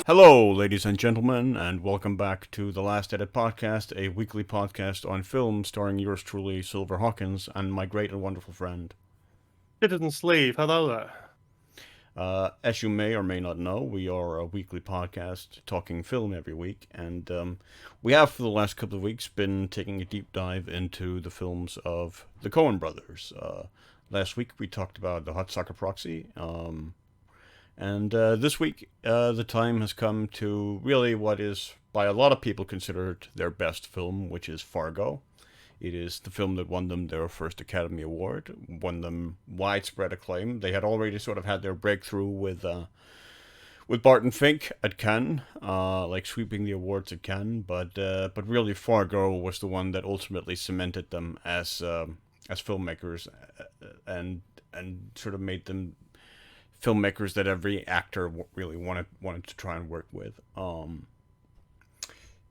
Hello, ladies and gentlemen, and welcome back to the Last Edit Podcast, a weekly podcast on film starring yours truly, Silver Hawkins, and my great and wonderful friend. Citizen Sleeve, hello there. As you may or may not know, we are a weekly podcast talking film every week, and we have for the last couple of weeks been taking a deep dive into the films of the Coen Brothers. Last week we talked about The Hot Soccer Proxy, and this week, the time has come to really what is, by a lot of people, considered their best film, which is Fargo. It is the film that won them their first Academy Award, won them widespread acclaim. They had already sort of had their breakthrough with Barton Fink at Cannes, like sweeping the awards at Cannes. But really, Fargo was the one that ultimately cemented them as filmmakers, and sort of made them filmmakers that every actor really wanted to try and work with.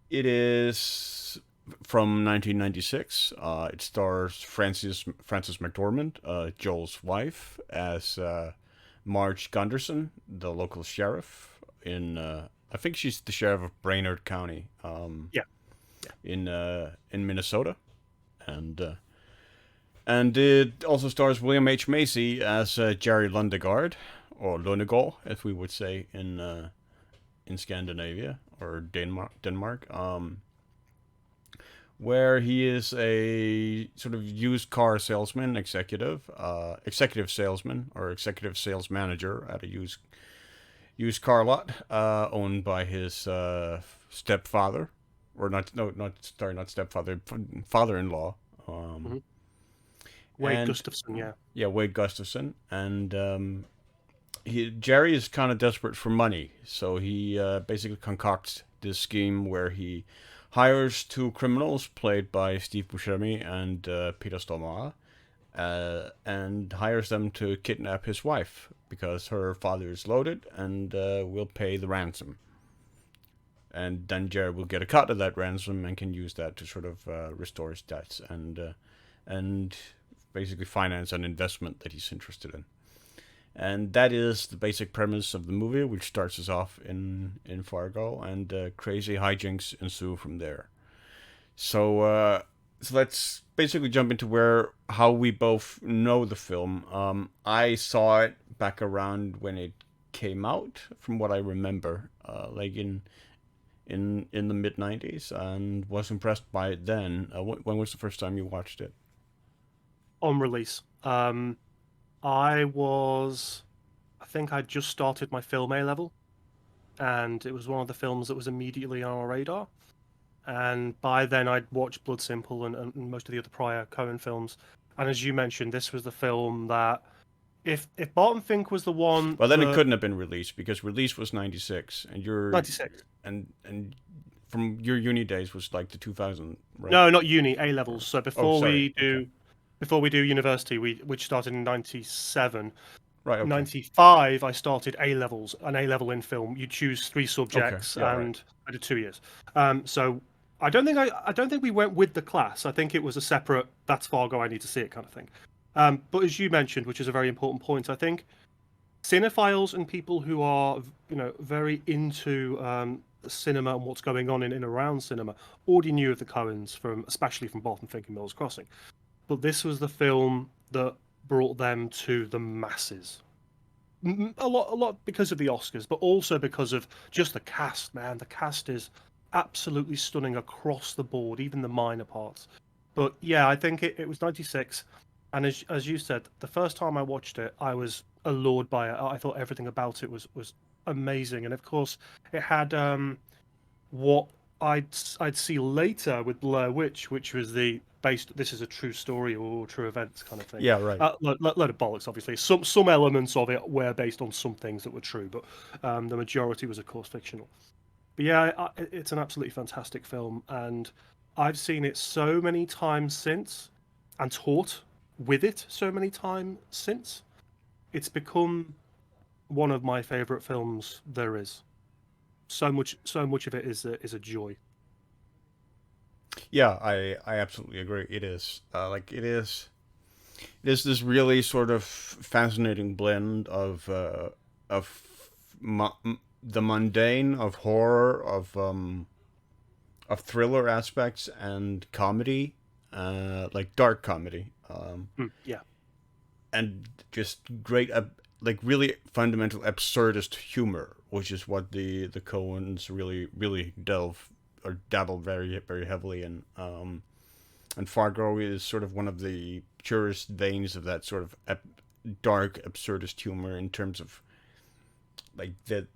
It is from 1996. It stars Frances McDormand, Joel's wife, as Marge Gunderson, the local sheriff in. I think she's the sheriff of Brainerd County, Yeah. in Minnesota, and it also stars William H Macy as Jerry Lundegaard, or Lundegaard, as we would say in Scandinavia or Denmark, where he is a sort of used car salesman, executive salesman or executive sales manager at a used car lot owned by his stepfather, or not stepfather, father-in-law. Mm-hmm. Wade Gustafsson, yeah. Yeah, Wade Gustafsson, and Jerry is kind of desperate for money, so he basically concocts this scheme where he hires two criminals played by Steve Buscemi and Peter Stormare, and hires them to kidnap his wife because her father is loaded and will pay the ransom. And then Jerry will get a cut of that ransom and can use that to sort of restore his debts and basically finance an investment that he's interested in. And that is the basic premise of the movie, which starts us off in Fargo, and crazy hijinks ensue from there. So let's basically jump into how we both know the film. I saw it back around when it came out, from what I remember, like in the mid '90s, and was impressed by it then. When was the first time you watched it? On release. I think I just started my film A level, and it was one of the films that was immediately on our radar. And by then, I'd watched Blood Simple and most of the other prior Coen films. And as you mentioned, this was the film that, if Barton Fink was the one, well, then it couldn't have been released because release was '96, and you're 96, and from your uni days was like the 2000, right? No, not uni, A levels. So Okay. before we do university, which started in 97. Right. Okay. 95, I started A levels, an A level in film. You choose three subjects, Yeah, and right. I did 2 years. So I don't think we went with the class. I think it was a separate. That's Fargo. I need to see it kind of thing. But as you mentioned, which is a very important point, I think cinephiles and people who are very into cinema and what's going on in and around cinema already knew of the Coens especially from Barton Fink and Mills Crossing. But this was the film that brought them to the masses. A lot because of the Oscars, but also because of just the cast. Man, the cast is absolutely stunning across the board, even the minor parts. But yeah, I think it was 96, and as you said, the first time I watched it, I was allured by it. I thought everything about it was amazing, and of course, it had what I'd see later with Blair Witch, which was this is a true story or true events kind of thing. Yeah, right. Load of bollocks, obviously. Some elements of it were based on some things that were true, but the majority was, of course, fictional. But yeah, it's an absolutely fantastic film, and I've seen it so many times since, and taught with it so many times since. It's become one of my favorite films there is. So much of it is a joy. Yeah, I absolutely agree. It is it is this really sort of fascinating blend of the mundane of horror, of thriller aspects and comedy, like dark comedy, Yeah, and just great, like really fundamental absurdist humor, which is what the Coens really delve or dabble very heavily in. And Fargo is sort of one of the purest veins of that sort of dark absurdist humor in terms of like the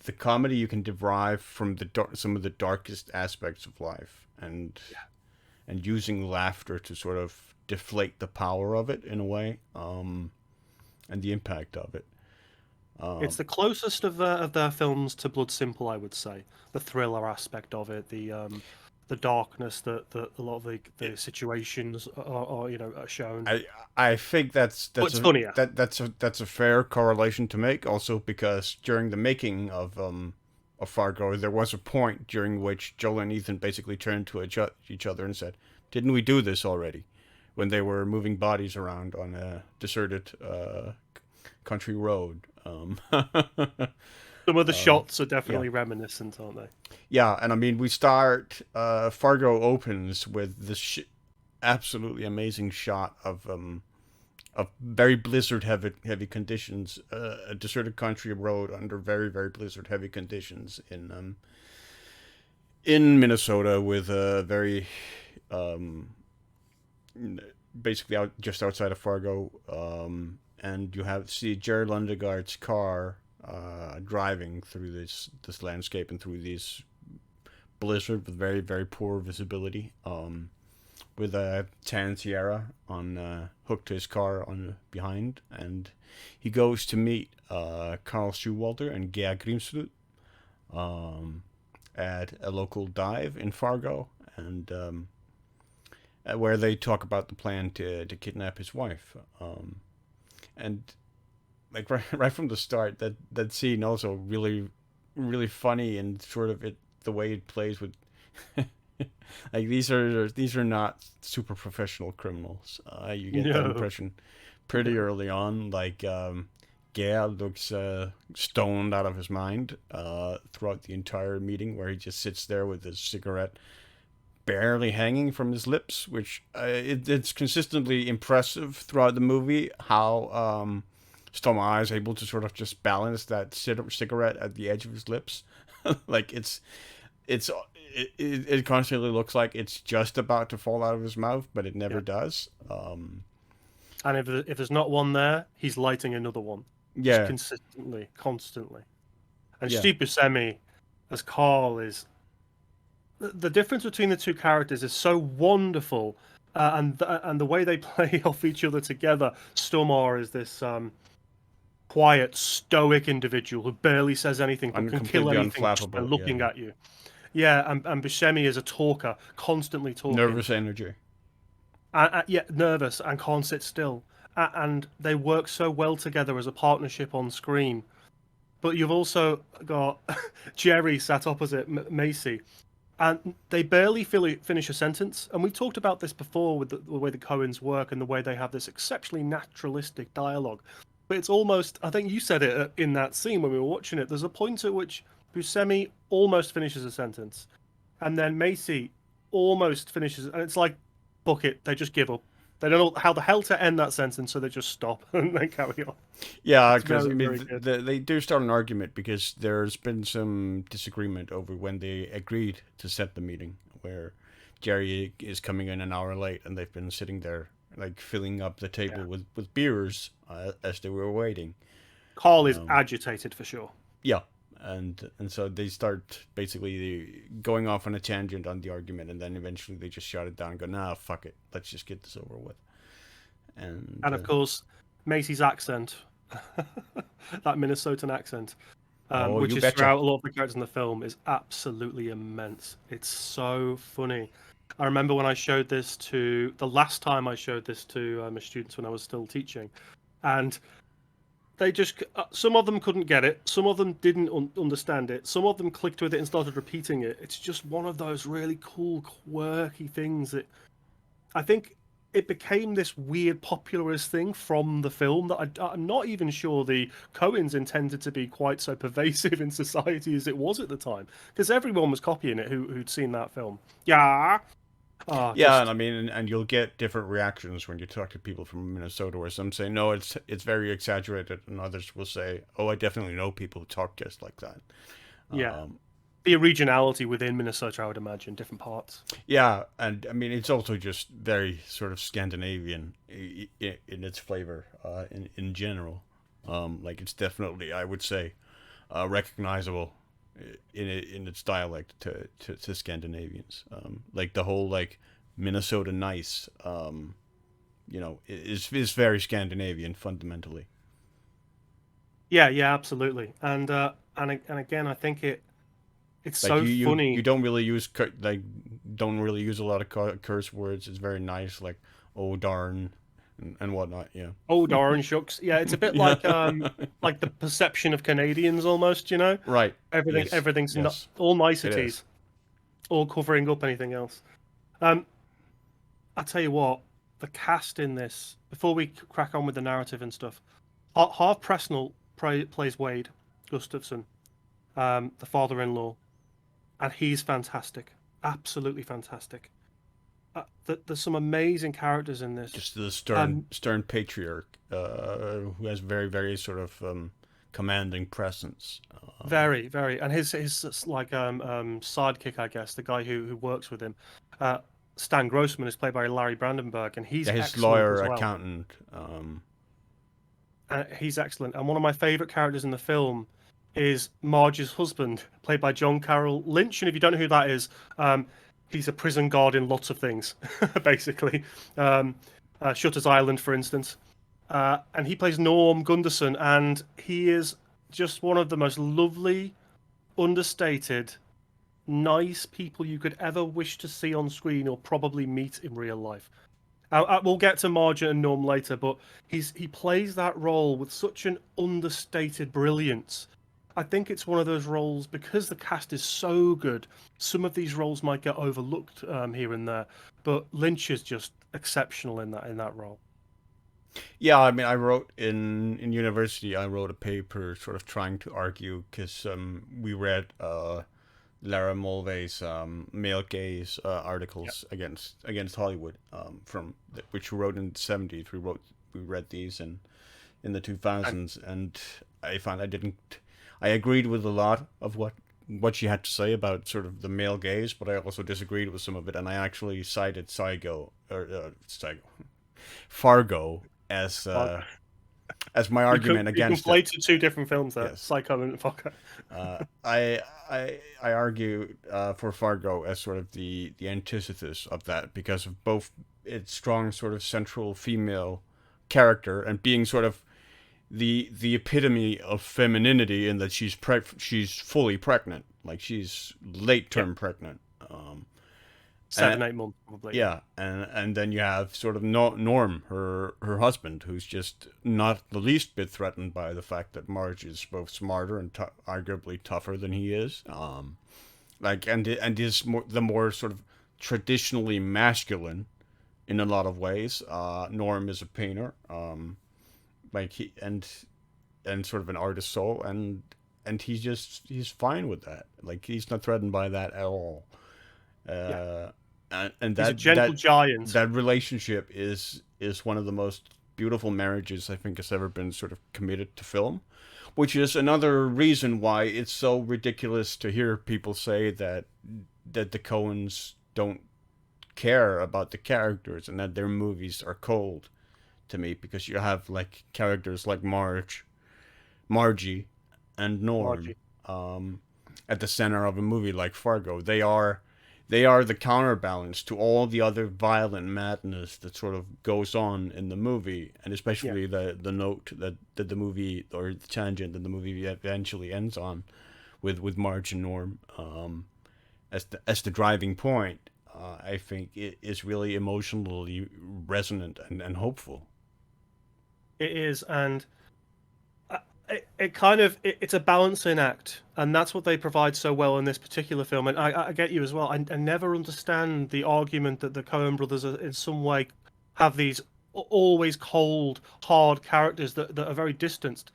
the comedy you can derive from some of the darkest aspects of life, and using laughter to sort of deflate the power of it in a way, and the impact of it. it's the closest of their films to Blood Simple, I would say. The thriller aspect of it, the darkness that a lot of the situations are are shown. I think But it's funnier. that's a fair correlation to make. Also, because during the making of Fargo, there was a point during which Joel and Ethan basically turned to each other and said, "Didn't we do this already?" When they were moving bodies around on a deserted country road. Some of the shots are Yeah, definitely reminiscent, aren't they? yeah, and I mean, we start. Fargo opens with this absolutely amazing shot of very blizzard heavy conditions, a deserted country road under very blizzard heavy conditions in Minnesota, with a very basically just outside of Fargo, and you see Jerry Lundegaard's car driving through this landscape and through these blizzard with very poor visibility. With a tan Sierra on hooked to his car on behind, and he goes to meet Carl Shewalter and Gea Grimsrud at a local dive in Fargo, and where they talk about the plan to kidnap his wife. And like right from the start, that scene also really funny, and sort of the way it plays with. Like these are not super professional criminals. You get that No. impression pretty early on. Like Gail looks stoned out of his mind throughout the entire meeting, where he just sits there with his cigarette barely hanging from his lips, which it's consistently impressive throughout the movie how Stormare is able to sort of just balance that cigarette at the edge of his lips. Like it's it constantly looks like it's just about to fall out of his mouth, but it never Yeah. does. And if there's not one there, he's lighting another one, just Yeah, consistently, constantly. And yeah, Steve Buscemi as Carl is the difference between the two characters is so wonderful, and the way they play off each other together. Stormare is this quiet, stoic individual who barely says anything but can kill completely anything just by unflappable. Yeah, looking at you. Yeah, and Buscemi is a talker, constantly talking, nervous energy. yeah, nervous and can't sit still. And they work so well together as a partnership on screen. But you've also got Jerry sat opposite Macy, and they barely finish a sentence. And we talked about this before with the way the Coens work and the way they have this exceptionally naturalistic dialogue. But it's almost, I think you said it in that scene when we were watching it, there's a point at which Buscemi almost finishes a sentence, and then Macy almost finishes, and it's like, book it, they just give up. They don't know how the hell to end that sentence, so they just stop and they carry on. Yeah, It's because I very, mean very good. they do start an argument because there's been some disagreement over when they agreed to set the meeting, where Jerry is coming in an hour late, and they've been sitting there like filling up the table Yeah. with beers as they were waiting. Carl is Um, agitated for sure. yeah, and so they start basically going off on a tangent on the argument, and then eventually they just shut it down and go, nah, fuck it, let's just get this over with. And And of course, Macy's accent, that Minnesotan accent, oh, which you is betcha. throughout a lot of the characters in the film, is absolutely immense. It's so funny. I remember when I showed this to the last time I showed this to my students when I was still teaching, and they just some of them couldn't get it, some of them didn't understand it, some of them clicked with it and started repeating it. It's just one of those really cool, quirky things that I think it became this weird popularist thing from the film that I'm not even sure the Coens intended to be quite so pervasive in society as it was at the time, because everyone was copying it who'd seen that film. Yeah. Yeah, and Just I mean, and you'll get different reactions when you talk to people from Minnesota, where some say no, it's very exaggerated, and others will say, oh, I definitely know people who talk just like that. yeah, Um, the originality within Minnesota, I would imagine, different parts. yeah, and I mean, it's also just very sort of Scandinavian in its flavor, in general. Like it's definitely, I would say, recognizable in its dialect to Scandinavians. Like the whole like Minnesota nice, is very Scandinavian fundamentally. Yeah, yeah, absolutely. And again, I think it's Like so you funny. don't really use don't really use a lot of curse words. It's very nice, like oh darn, and whatnot. Yeah. Oh, darn shucks. Yeah, it's a bit Yeah. like the perception of Canadians almost, you know? Right. Yes. Everything's not Yes. all It is. niceties, all covering up anything else. Um, I tell you what, the cast in this, before we crack on with the narrative and stuff, Harve Presnell plays Wade Gustafsson, the father-in-law, and he's fantastic, absolutely fantastic. There's some amazing characters in this. Just the Um, stern patriarch, who has very very sort of commanding presence. Very, very, and his like sidekick, I guess, the guy who works with him, uh, Stan Grossman is played by Larry Brandenburg, and he's Yeah, his excellent lawyer as well. accountant. He's excellent, and one of my favorite characters in the film is Marge's husband, played by John Carroll Lynch. And if you don't know who that is, he's a prison guard in lots of things, basically. Shutter's Island, for instance. And he plays Norm Gunderson, and he is just one of the most lovely, understated, nice people you could ever wish to see on screen or probably meet in real life. We'll get to Marge and Norm later, but he plays that role with such an understated brilliance. I think it's one of those roles because the cast is so good. Some of these roles might get overlooked here and there, but Lynch is just exceptional in that role. Yeah, I mean, I wrote in university. I wrote a paper, sort of trying to argue because we read Lara Mulvey's male gaze Yeah. articles against Hollywood, which we wrote in the 70s. We read these in the two And thousands, and I found I agreed with a lot of what she had to say about sort of the male gaze, but I also disagreed with some of it, and I actually cited Fargo as uh, as my you argument against it. conflated two different films there, Yes. Psycho and Fokker. Uh, I I argue for Fargo as sort of the antithesis of that because of both its strong sort of central female character and being sort of the epitome of femininity in that she's fully pregnant, like she's late Yeah, term pregnant. And 7, 8 months probably. Yeah. yeah, and then you have sort of Norm, her husband, who's just not the least bit threatened by the fact that Marge is both smarter and arguably tougher than he is. Like and is the more sort of traditionally masculine in a lot of ways. Norm is a painter, like and sort of an artist soul, and he's fine with that. Like he's not threatened by that at all. Yeah. Uh, and He's a gentle giant. that relationship is one of the most beautiful marriages I think has ever been sort of committed to film, which is another reason why it's so ridiculous to hear people say that the Coens don't care about the characters and that their movies are cold to me because you have like characters like Margie, and Norm Margie. at the center of a movie like Fargo. They are the counterbalance to all the other violent madness that sort of goes on in the movie, and Yeah. especially the note that the movie or the tangent that the movie eventually ends on with Marge and Norm as the driving point. I think it is really emotionally resonant and hopeful. It is, and it kind of it's a balancing act, and that's what they provide so well in this particular film. And I get you as well. I never understand the argument that the Coen brothers are in some way have these always cold, hard characters that are very distanced.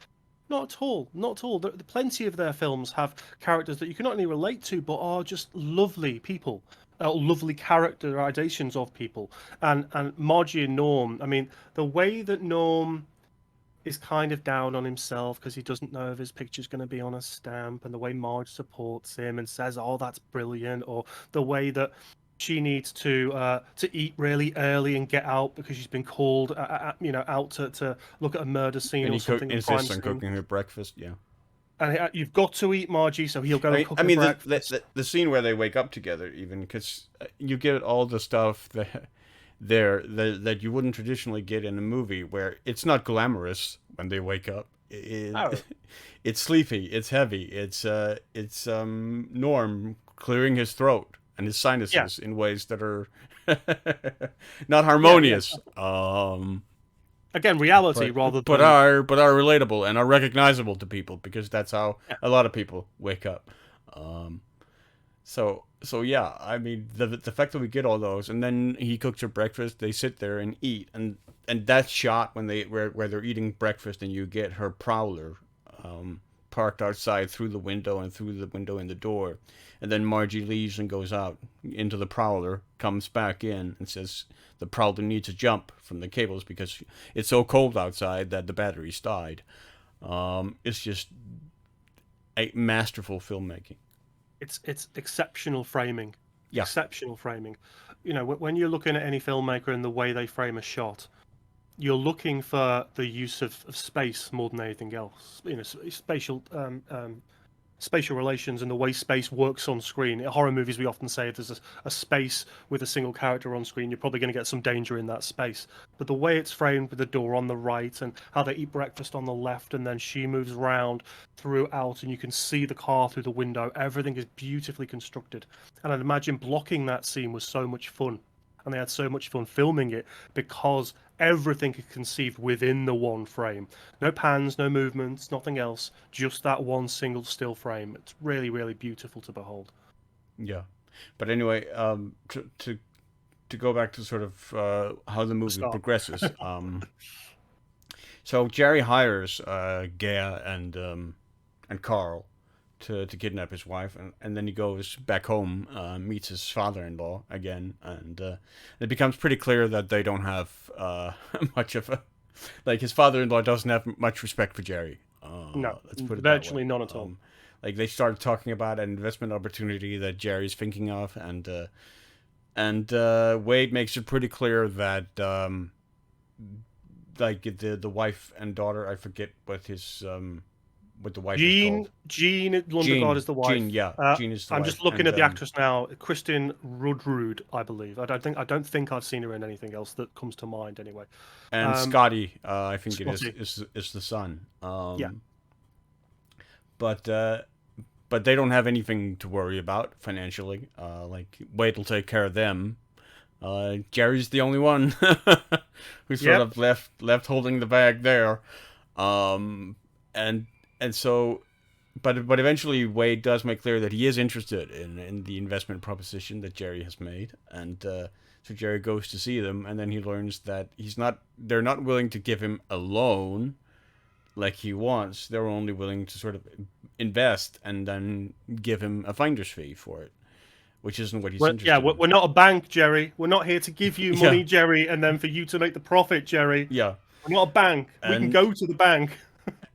Not at all. Not at all. Plenty of their films have characters that you can not only relate to, but are just lovely people, lovely characterizations of people. And Margie and Norm. I mean, the way that Norm is kind of down on himself because he doesn't know if his picture's going to be on a stamp, and the way Marge supports him and says, "Oh, that's brilliant," or the way that she needs to eat really early and get out because she's been called, out to look at a murder scene And or he something. insists on cooking her breakfast. Yeah. And you've got to eat, Margie, so he'll go and cook I her mean, breakfast. the scene where they wake up together, even because you get all the stuff that you wouldn't traditionally get in a movie, where it's not glamorous when they wake up. Oh, It's sleepy. It's heavy. It's Norm clearing his throat and his yeah, sinuses in ways that are not yeah, yeah. harmonious. Again, reality But rather than but are relatable and are recognizable to people, because that's how yeah. a lot of people wake up. Um, so yeah, I mean, the fact that we get all those, and then he cooks her breakfast, they sit there and eat, and that shot when where they're eating breakfast, and you get her prowler parked outside through the window and through the window in the door, and then Margie leaves and goes out into the prowler, comes back in and says the prowler needs to jump from the cables because it's so cold outside that the batteries died. It's just a masterful filmmaking. It's exceptional framing, Yeah, exceptional framing. When you're looking at any filmmaker and the way they frame a shot, you're looking for the use of space more than anything else. Spatial relations and the way space works on screen. In horror movies, we often say if there's a space with a single character on screen, you're probably going to get some danger in that space. But the way it's framed with the door on the right and how they eat breakfast on the left, and then she moves around throughout, and you can see the car through the window, everything is beautifully constructed. And I'd imagine blocking that scene was so much fun. And they had so much fun filming it because everything is conceived within the one frame. No pans, no movements, nothing else. Just that one single still frame. It's really, really beautiful to behold. yeah. But anyway, to go back to sort of how the The movie start. progresses. So Jerry hires Gea and Carl to kidnap his wife, and then he goes back home, meets his father-in-law again, and it becomes pretty clear that they don't have much of a like his father-in-law doesn't have much respect for Jerry. No, Let's put it that way. virtually none at all. Like they started talking about an investment opportunity that Jerry's thinking of, and Wade makes it pretty clear that like the wife and daughter, I forget what the wife is called. Jean Lundegaard is the wife. Jean, yeah, Jean is the I'm wife, just looking and at the actress now, Kristin Rudrud, I believe. I don't think I've seen her in anything else that comes to mind anyway. Um, Scotty, I think it Scotty, is the son. yeah. But but they don't have anything to worry about financially. Like Wade will take care of them. Jerry's the only one who's sort Yep. of left holding the bag there. And so, but eventually Wade does make clear that he is interested in the investment proposition that Jerry has made, and so Jerry goes to see them, and then he learns that they're not willing to give him a loan like he wants. They're only willing to sort of invest and then give him a finder's fee for it, which isn't what he's Yeah, interested in. we're not a bank, Jerry. We're not here to give you Yeah, money, Jerry, and then for you to make the profit, Jerry. yeah, We're not a bank. We can and go to the bank.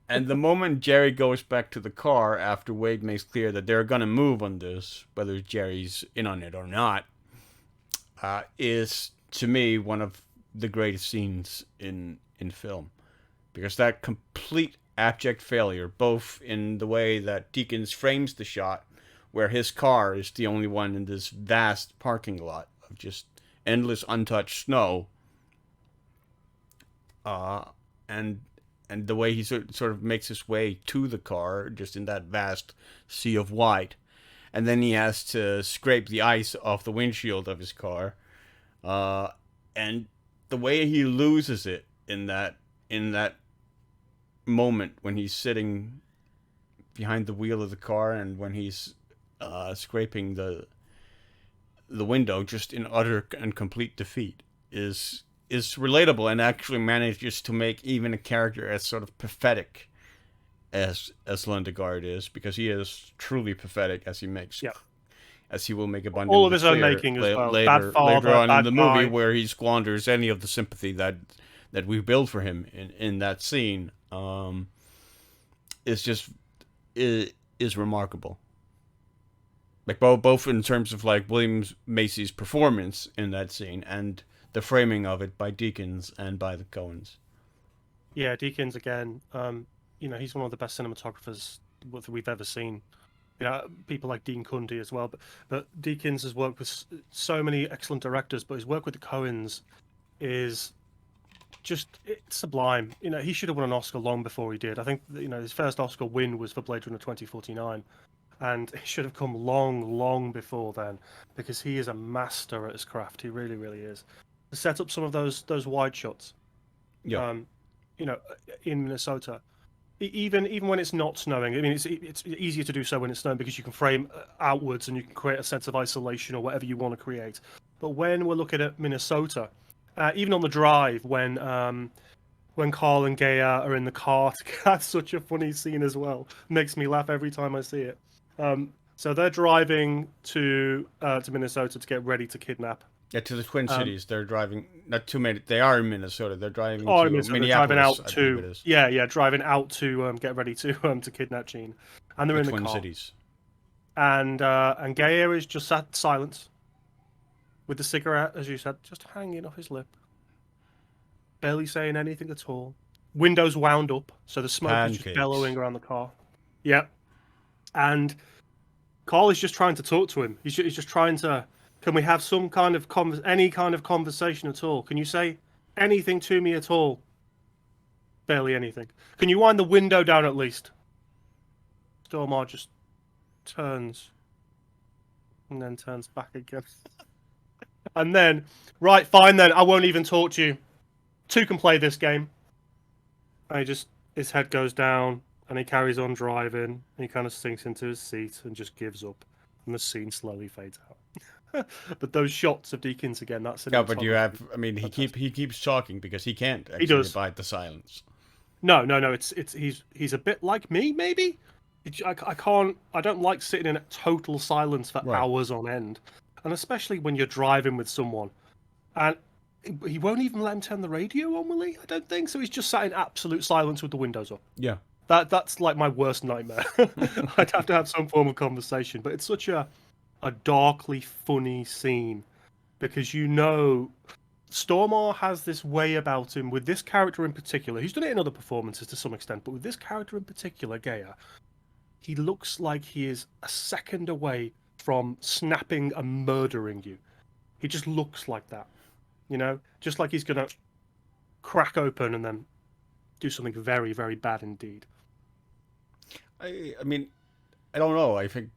And the moment Jerry goes back to the car after Wade makes clear that they're gonna move on this, whether Jerry's in on it or not, is to me one of the greatest scenes in film, because that complete abject failure, both in the way that Deakins frames the shot, where his car is the only one in this vast parking lot of just endless untouched snow, uh, and the way he sort of makes his way to the car just in that vast sea of white, and then he has to scrape the ice off the windshield of his car, uh, and the way he loses it in that moment when he's sitting behind the wheel of the car and when he's scraping the window just in utter and complete defeat is relatable and actually manages to make even a character as sort of pathetic as Lundegaard is, because he is truly pathetic as he makes, Yeah. as he will make All of abundantly his own clear making as well. Bad later father, on in bad the movie, guy. where he squanders any of the sympathy that we build for him in that scene. Is just is remarkable. Like both in terms of like Macy's performance in that scene and the framing of it by Deakins and by the Coens. Yeah, Deakins again. He's one of the best cinematographers we've ever seen. People like Dean Cundy as well, but Deakins has worked with so many excellent directors, but his work with the Coens is it's sublime. He should have won an Oscar long before he did. I think his first Oscar win was for Blade Runner 2049, and it should have come long before then, because he is a master at his craft. He really, really is. To set up some of those wide shots, Yeah. In Minnesota, even when it's not snowing. I mean, it's easier to do so when it's snowing, because you can frame outwards and you can create a sense of isolation or whatever you want to create. But when we're looking at Minnesota, even on the drive, when Carl and Gaia are in the car, that's such a funny scene as well. Makes me laugh every time I see it. So they're driving to Minnesota to get ready to kidnap. Yeah, to the Twin Cities. They're driving not too many. They are in Minnesota. They're driving Oh, to Minnesota. Minneapolis. Driving out I believe it is. driving out to get ready to kidnap Jean, and they're in the Twin car. Cities. And Gaia is just sat silent, with the cigarette, as you said, just hanging off his lip, barely saying anything at all. Windows wound up, so the smoke is just bellowing around the car. Yep. And Carl is just trying to talk to him. He's just trying to. Can we have some kind of any kind of conversation at all? Can you say anything to me at all? Barely anything. Can you wind the window down at least? Stormare just turns and then turns back again. And then, right, fine then, I won't even talk to you. Two can play this game. And his head goes down and he carries on driving and he kind of sinks into his seat and just gives up. And the scene slowly fades out. But those shots of Deakins again, that's yeah. But you have, I mean, he keeps talking because he can't actually abide the silence. No. He's a bit like me, maybe. I don't like sitting in total silence for hours on end, and especially when you're driving with someone, and he won't even let him turn the radio on, will he? I don't think so. He's just sat in absolute silence with the windows up. Yeah. That's like my worst nightmare. I'd have to have some form of conversation, but it's such a darkly funny scene, because Stormare has this way about him with this character in particular. He's done it in other performances to some extent, but with this character in particular, Gaia, he looks like he is a second away from snapping and murdering you. He just looks like that, just like he's gonna crack open and then do something very, very bad indeed. I mean, I don't know. I think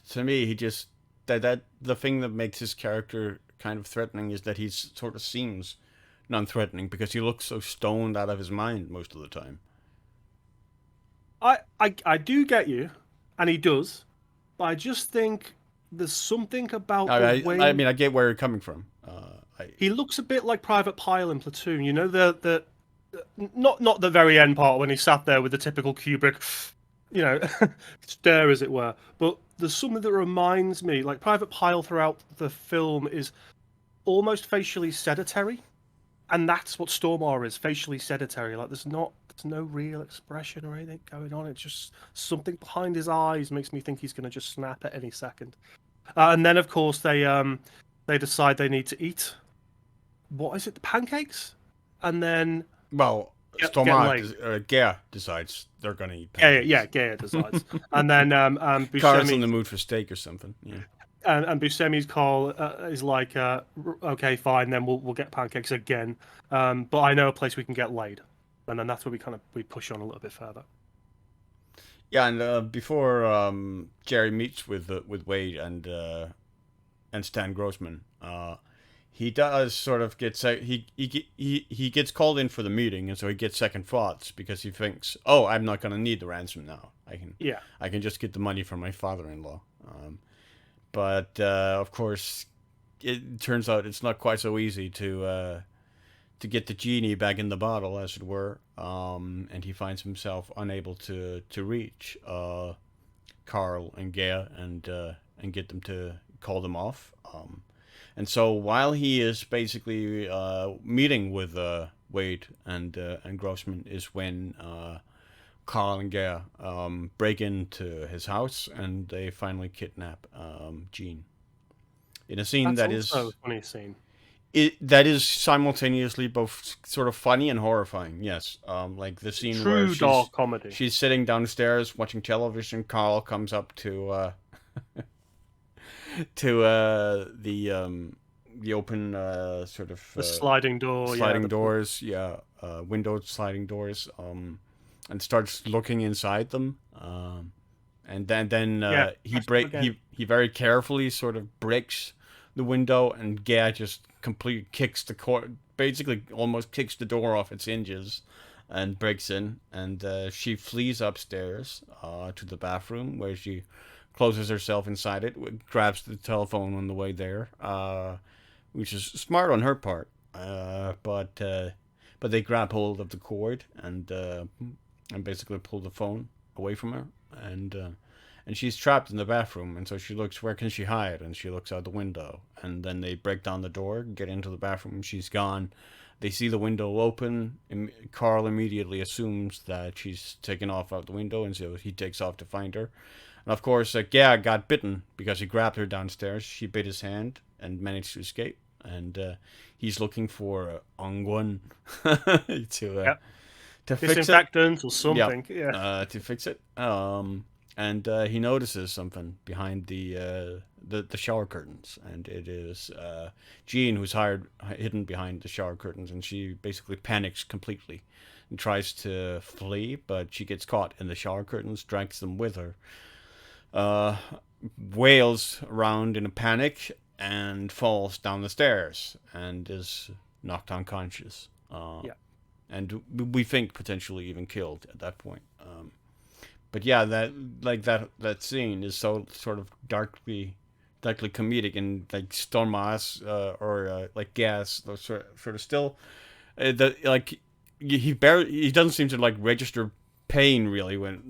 to me, he just that the thing that makes his character kind of threatening is that he sort of seems non-threatening because he looks so stoned out of his mind most of the time. I do get you, and he does, but I just think there's something about the way. I mean, I get where you're coming from. He looks a bit like Private Pile in Platoon. The not the very end part when he sat there with the typical Kubrick, stare, as it were. But there's something that reminds me, like Private Pile throughout the film is almost facially sedentary, and that's what Stormare is, facially sedentary. Like there's no real expression or anything going on. It's just something behind his eyes makes me think he's going to just snap at any second. And then, of course, they decide they need to eat. What is it? The pancakes? And then Gaia decides they're going to eat pancakes. Gaia decides. And then Buscemi, Carl's in the mood for steak or something. Yeah. And Buscemi's call is like, okay, fine, then we'll get pancakes again. But I know a place we can get laid. And then that's where we push on a little bit further. Yeah, and before Jerry meets with Wade and Stan Grossman, he does sort of get he gets called in for the meeting, and so he gets second thoughts because he thinks, oh, I'm not going to need the ransom now. I can just get the money from my father-in-law. But of course, it turns out it's not quite so easy to to get the genie back in the bottle, as it were. And he finds himself unable to reach Carl and Gea and get them to call them off. And so while he is basically meeting with Wade and Grossman is when Carl and Gea break into his house and they finally kidnap Jean. In a scene that is also a funny scene. That is simultaneously both sort of funny and horrifying. Yes, like the scene where True dark comedy. she's sitting downstairs watching television. Carl comes up to the open sort of The sliding door, doors, window sliding doors, and starts looking inside them. And then he very carefully sort of breaks the window, and Gea just completely kicks basically almost kicks the door off its hinges, and breaks in, and she flees upstairs to the bathroom where she closes herself inside it, grabs the telephone on the way there, which is smart on her part, but they grab hold of the cord and basically pull the phone away from her, and she's trapped in the bathroom, and so she looks, where can she hide? And she looks out the window, and then they break down the door, get into the bathroom, she's gone. They see the window open, and Carl immediately assumes that she's taken off out the window, and so he takes off to find her. And of course, Gea got bitten because he grabbed her downstairs. She bit his hand and managed to escape, and he's looking for Ongwen to fix it. Disinfectant or something. To fix it. And he notices something behind the shower curtains, and it is Jean, who's hidden behind the shower curtains, and she basically panics completely and tries to flee, but she gets caught in the shower curtains, drags them with her, wails around in a panic, and falls down the stairs and is knocked unconscious. And we think potentially even killed at that point. But yeah, that scene is so sort of darkly comedic, and like Stormare or like Gas, those sort of still, he doesn't seem to like register pain really when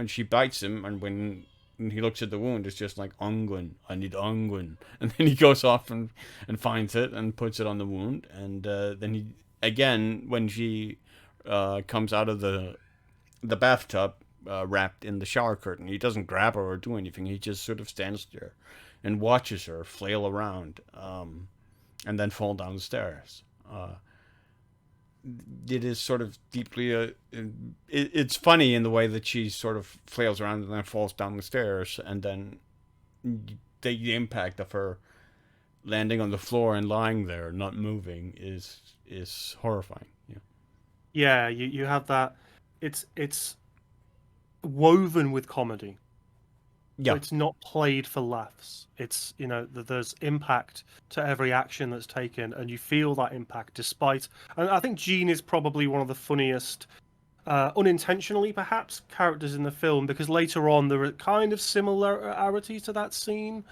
she bites him, and when he looks at the wound, it's just like Ongwen, I need Ongwen, and then he goes off and finds it and puts it on the wound, and then he again when she comes out of the bathtub. Wrapped in the shower curtain. He doesn't grab her or do anything. He just sort of stands there and watches her flail around and then fall down the stairs. It is sort of deeply... it's funny in the way that she sort of flails around and then falls down the stairs, and then the impact of her landing on the floor and lying there, not moving, is horrifying. Yeah, you have that... It's woven with comedy. Yeah. It's not played for laughs. It's, there's impact to every action that's taken, and you feel that impact despite... And I think Jean is probably one of the funniest, unintentionally perhaps, characters in the film, because later on there are kind of similarities to that scene,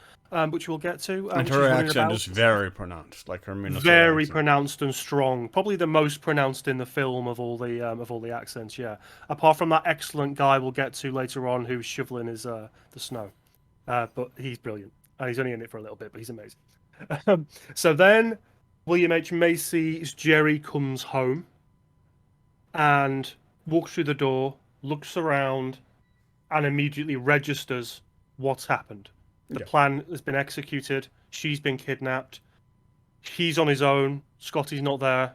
which we'll get to. And her accent is very pronounced, like her Minnesota very accent. Pronounced and strong. Probably the most pronounced in the film of all the accents. Yeah, apart from that excellent guy we'll get to later on, who's shoveling the snow. But he's brilliant, and he's only in it for a little bit, but he's amazing. So then, William H. Macy's Jerry comes home, and walks through the door, looks around, and immediately registers what's happened. The plan has been executed. She's been kidnapped. He's on his own. Scotty's not there.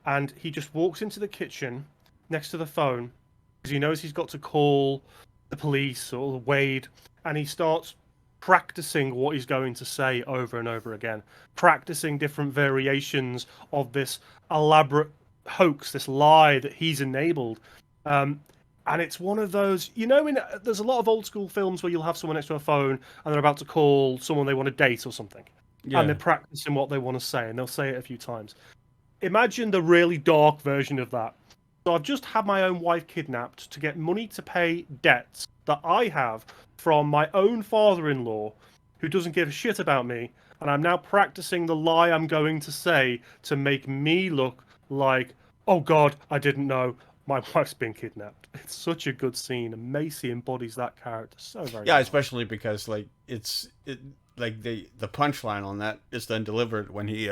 And he just walks into the kitchen next to the phone because he knows he's got to call the police or Wade. And he starts practicing what he's going to say over and over again. Practicing different variations of this elaborate hoax, this lie that he's enabled. And it's one of those, there's a lot of old school films where you'll have someone next to a phone and they're about to call someone they want to date or something. Yeah. And they're practicing what they want to say, and they'll say it a few times. Imagine the really dark version of that. So I've just had my own wife kidnapped to get money to pay debts that I have from my own father-in-law, who doesn't give a shit about me, and I'm now practicing the lie I'm going to say to make me look like, oh God, I didn't know my wife's been kidnapped. It's such a good scene, and Macy embodies that character so very Yeah, well. especially because like like the punchline on that is then delivered when he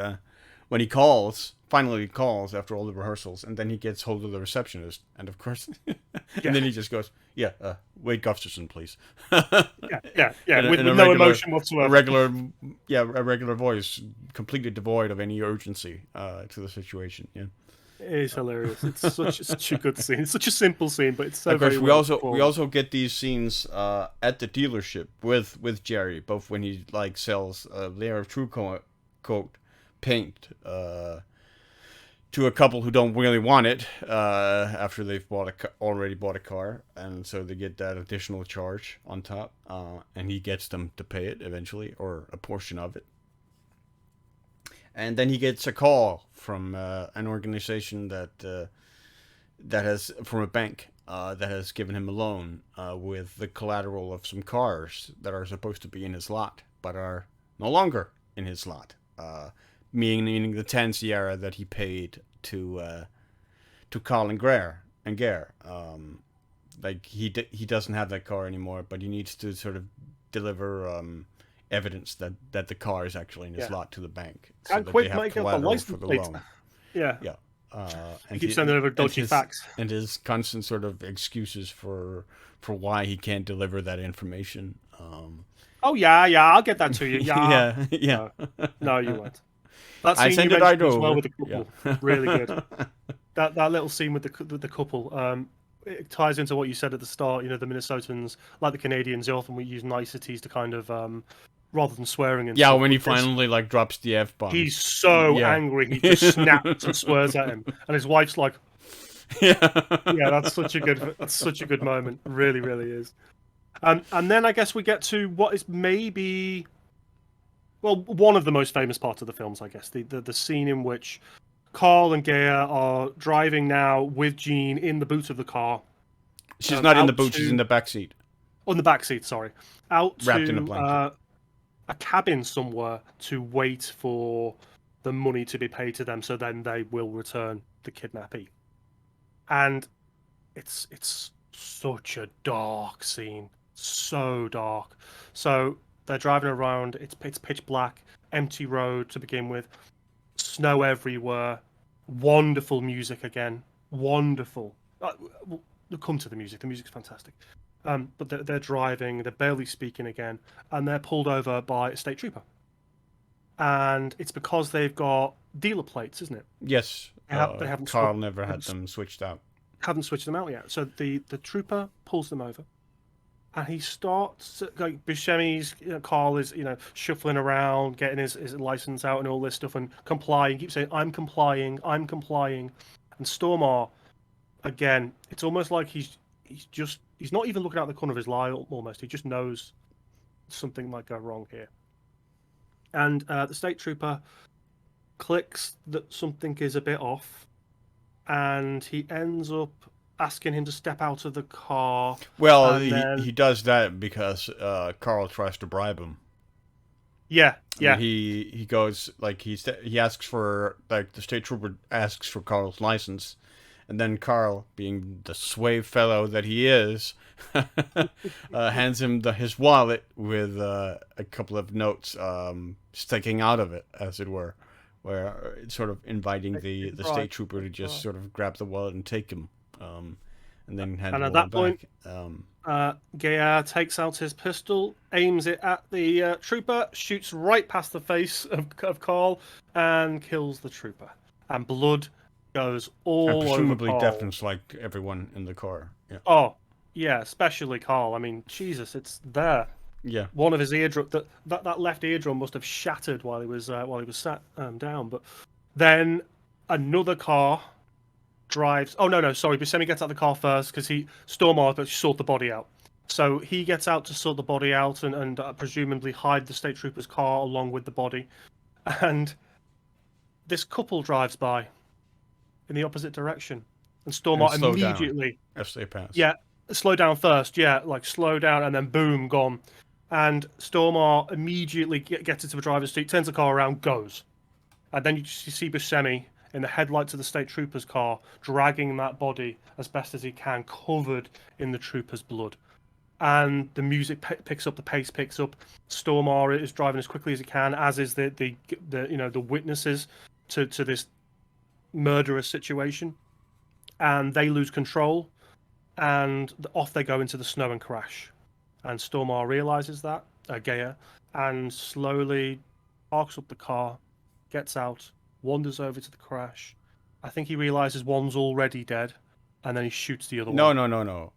calls, finally calls after all the rehearsals, and then he gets hold of the receptionist, and of course, and then he just goes, "Yeah, wait, Gustafsson, please." Yeah, with in a no regular, emotion a whatsoever. regular, yeah, a regular voice, completely devoid of any urgency to the situation. Yeah. It is hilarious. It's such a good scene. It's such a simple scene, but it's so Of course, very we well also performed. get these scenes at the dealership with Jerry, both when he like sells a layer of true coat paint to a couple who don't really want it after they've already bought a car, and so they get that additional charge on top, and he gets them to pay it eventually, or a portion of it. And then he gets a call from an organization that has from a bank that has given him a loan with the collateral of some cars that are supposed to be in his lot but are no longer in his lot, meaning the 10 Sierra that he paid to Carl and Gare. Like he doesn't have that car anymore, but he needs to sort of deliver evidence that the car is actually in his Yeah. lot to the bank, so And that they quick, have make up the collateral for license the plate. loan. Yeah. Yeah. He keeps sending over dodgy facts. And his constant sort of excuses for why he can't deliver that information. Oh yeah, I'll get that to you. Yeah. Yeah, yeah. No, you won't. That I scene you sent it right mentioned as well over. with the Yeah. couple, really good. That little scene with the couple, it ties into what you said at the start. You know, the Minnesotans, like the Canadians, they often use niceties to kind of rather than swearing and Yeah, stuff. when he With this, finally like drops the F bomb. he's so Yeah. angry, he just snaps and swears at him, and his wife's like, "Yeah, that's such a good moment. Really, really is." And then I guess we get to what is maybe, well, one of the most famous parts of the films, I guess, the scene in which Carl and Gaia are driving now with Jean in the boot of the car. She's not in the Out boot, she's in to the back seat, on the back seat, sorry, out wrapped in a to blanket. a cabin somewhere to wait for the money to be paid to them, so then they will return the kidnappee. And it's such a dark scene, so dark. So they're driving around. It's pitch black, empty road to begin with, snow everywhere. Wonderful music again, wonderful. We'll come to the music. The music's fantastic. But they're driving. They're barely speaking again, and they're pulled over by a state trooper. And it's because they've got dealer plates, isn't it? Yes, They haven't Carl never had haven't, them switched out. haven't switched them out yet. So the trooper pulls them over, and he starts like Buscemi's Carl is shuffling around, getting his license out and all this stuff, and complying. He keeps saying, "I'm complying, I'm complying," and Stormare, again, it's almost like he's not even looking out the corner of his eye. Almost, he just knows something might go wrong here. And the state trooper clicks that something is a bit off, and he ends up asking him to step out of the car. Well, and then, he does that because Carl tries to bribe him. yeah. I mean, he goes like he asks for, like, the state trooper asks for Carl's license, and then Carl, being the suave fellow that he is, hands him his wallet with a couple of notes sticking out of it, as it were, where it's sort of inviting the state trooper to just sort of grab the wallet and take him, and then hand And the at wallet that point, back. Gaillard takes out his pistol, aims it at the trooper, shoots right past the face of Carl, and kills the trooper. And blood goes all And presumably over Carl. deafens like everyone in the car. Yeah. Oh, yeah, especially Carl. I mean, Jesus, it's there. Yeah. One of his eardrum, that left eardrum must have shattered while he was sat down. But then another car drives. Oh no, sorry. Buscemi gets out of the car first because Stormare but sort the body out. So he gets out to sort the body out and presumably hide the state trooper's car along with the body. And this couple drives by in the opposite direction, and Stormare immediately as they pass. slow down first, like slow down, and then boom, gone. And Stormare immediately gets into the driver's seat, turns the car around, goes. And then you see Buscemi in the headlights of the state trooper's car, dragging that body as best as he can, covered in the trooper's blood. And the music picks up, the pace picks up. Stormare is driving as quickly as he can, as is the witnesses to this murderous situation. And they lose control, and off they go into the snow and crash. And Stormare realizes that, Gaia, and slowly parks up the car, gets out, wanders over to the crash. I think he realizes one's already dead, and then he shoots the other No, one. no.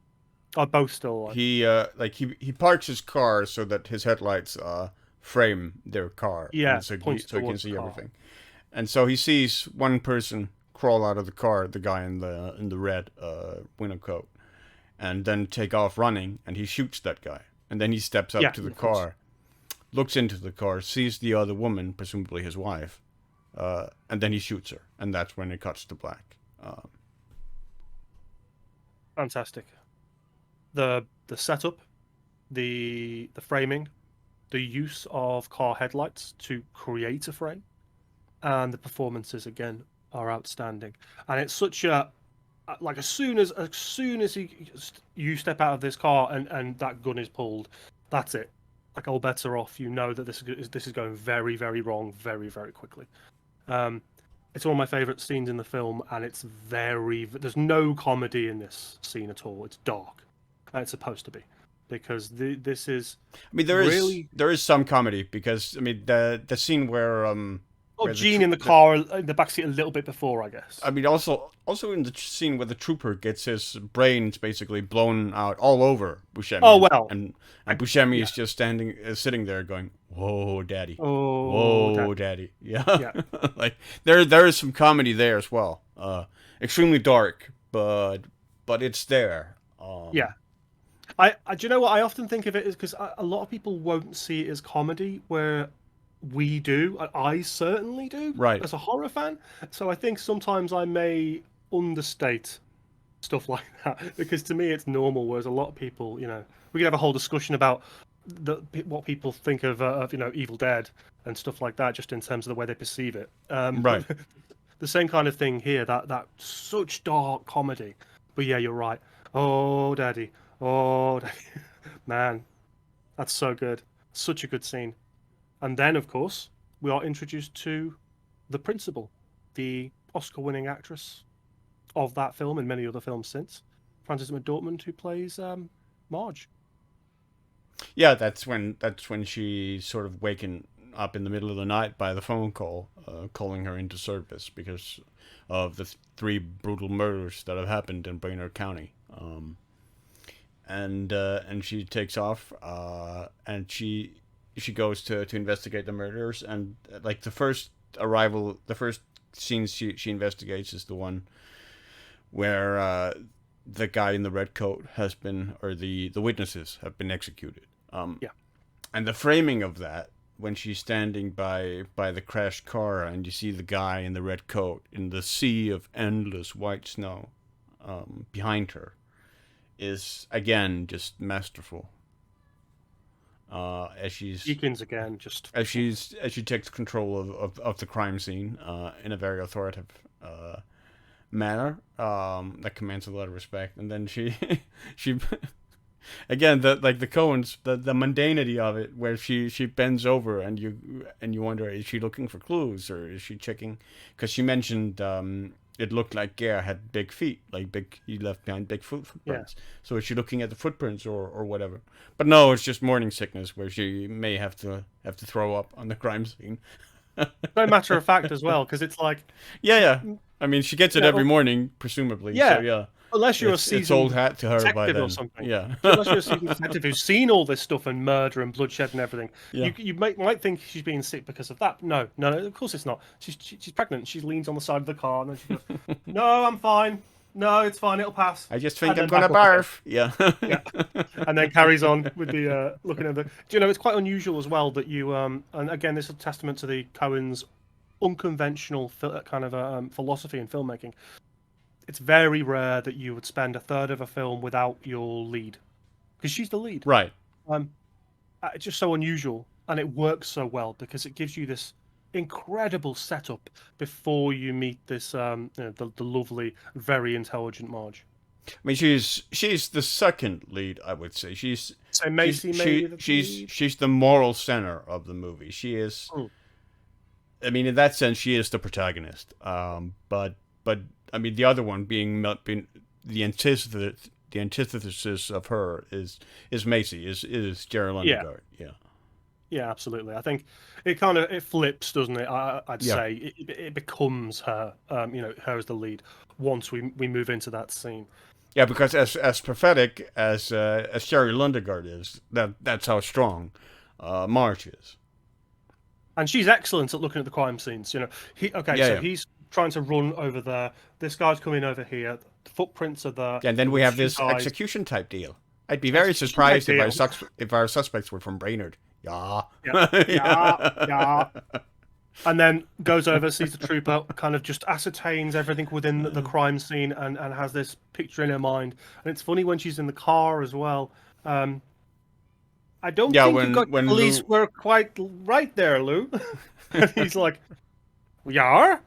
Are both still alive? He parks his car so that his headlights frame their car. Yeah, and so he can see everything. And so he sees one person crawl out of the car, the guy in the red winter coat, and then take off running, and he shoots that guy. And then he steps up to the car, looks into the car, sees the other woman, presumably his wife, and then he shoots her. And that's when it cuts to black. Fantastic. The setup, the framing, the use of car headlights to create a frame, and the performances again are outstanding. And it's such a like as soon as you step out of this car and that gun is pulled, that's it. Like all bets are off. You know that this is going very, very wrong very, very quickly. It's one of my favorite scenes in the film, and it's there's no comedy in this scene at all. It's dark. It's supposed to be, because this is. I mean, there is some comedy, because I mean the scene where Gene in the car in the backseat a little bit before, I guess. I mean, also in the scene where the trooper gets his brains basically blown out all over Buscemi. Oh well, and Buscemi is just sitting there going, "Whoa, daddy! Oh, whoa, daddy!" Yeah. Like there is some comedy there as well. Extremely dark, but it's there. Yeah. I do you know what I often think of it is, because a lot of people won't see it as comedy, where we do. I certainly do, right, as a horror fan. So I think sometimes I may understate stuff like that, because to me it's normal, whereas a lot of people, we could have a whole discussion about what people think of Evil Dead and stuff like that, just in terms of the way they perceive it. Right. The same kind of thing here, that such dark comedy. But yeah, you're right. Oh, daddy. Oh, daddy. Man, that's so good. Such a good scene. And then, of course, we are introduced to the principal, the Oscar-winning actress of that film and many other films since, Frances McDormand, who plays Marge. Yeah, that's when she's sort of waken up in the middle of the night by the phone call, calling her into service because of the 3 brutal murders that have happened in Brainerd County. And she takes off, and she goes to investigate the murders, and like the first scene she investigates is the one where the guy in the red coat has been, or the witnesses have been executed. Yeah. And the framing of that, when she's standing by the crashed car and you see the guy in the red coat in the sea of endless white snow behind her, is again just masterful. As she's Deakins again, just as she takes control of the crime scene in a very authoritative manner that commands a lot of respect, and then she again, the Coens, the mundanity of it, where she bends over and you wonder, is she looking for clues, or is she checking, because she mentioned it looked like Gare had big feet, he left behind big footprints. Yeah. So is she looking at the footprints or whatever? But no, it's just morning sickness, where she may have to throw up on the crime scene. No matter of fact as well, because it's like yeah. I mean, she gets it every morning, presumably. Yeah. So, yeah. Unless you're a seasoned it's old hat to her by then. Or something. Yeah. Unless you're a seasoned detective who's seen all this stuff and murder and bloodshed and everything, yeah. you might think she's being sick because of that. No, of course it's not. She's pregnant. She leans on the side of the car and then she goes, "No, I'm fine. No, it's fine. It'll pass. I just think I'm gonna barf." Yeah. Yeah. And then carries on with the looking at the. Do you know, it's quite unusual as well that you and again, this is a testament to the Coens' unconventional kind of philosophy in filmmaking. It's very rare that you would spend a third of a film without your lead, because she's the lead. Right. it's just so unusual, and it works so well because it gives you this incredible setup before you meet this the lovely, very intelligent Marge. I mean, she's the second lead, I would say. So Macy maybe the lead. She's the moral center of the movie. She is. Mm. I mean, in that sense, she is the protagonist. But I mean, the other one being the antithesis of her is Macy, is Jerry Yeah, Lundegaard. Yeah. yeah, absolutely. I think it flips, doesn't it? I'd Yeah. say it becomes her, her as the lead once we move into that scene. Yeah, because as prophetic as Jerry Lundegaard is, that's how strong Marge is. And she's excellent at looking at the crime scenes. He's trying to run over there. This guy's coming over here. The footprints are there. And then we have this eyes. execution type deal. I'd be very surprised if our suspects were from Brainerd. Yeah. Yeah. And then goes over, sees the trooper, kind of just ascertains everything within the crime scene and has this picture in her mind. And it's funny when she's in the car as well. I don't think the police were quite right there, Lou. And he's like, "We are."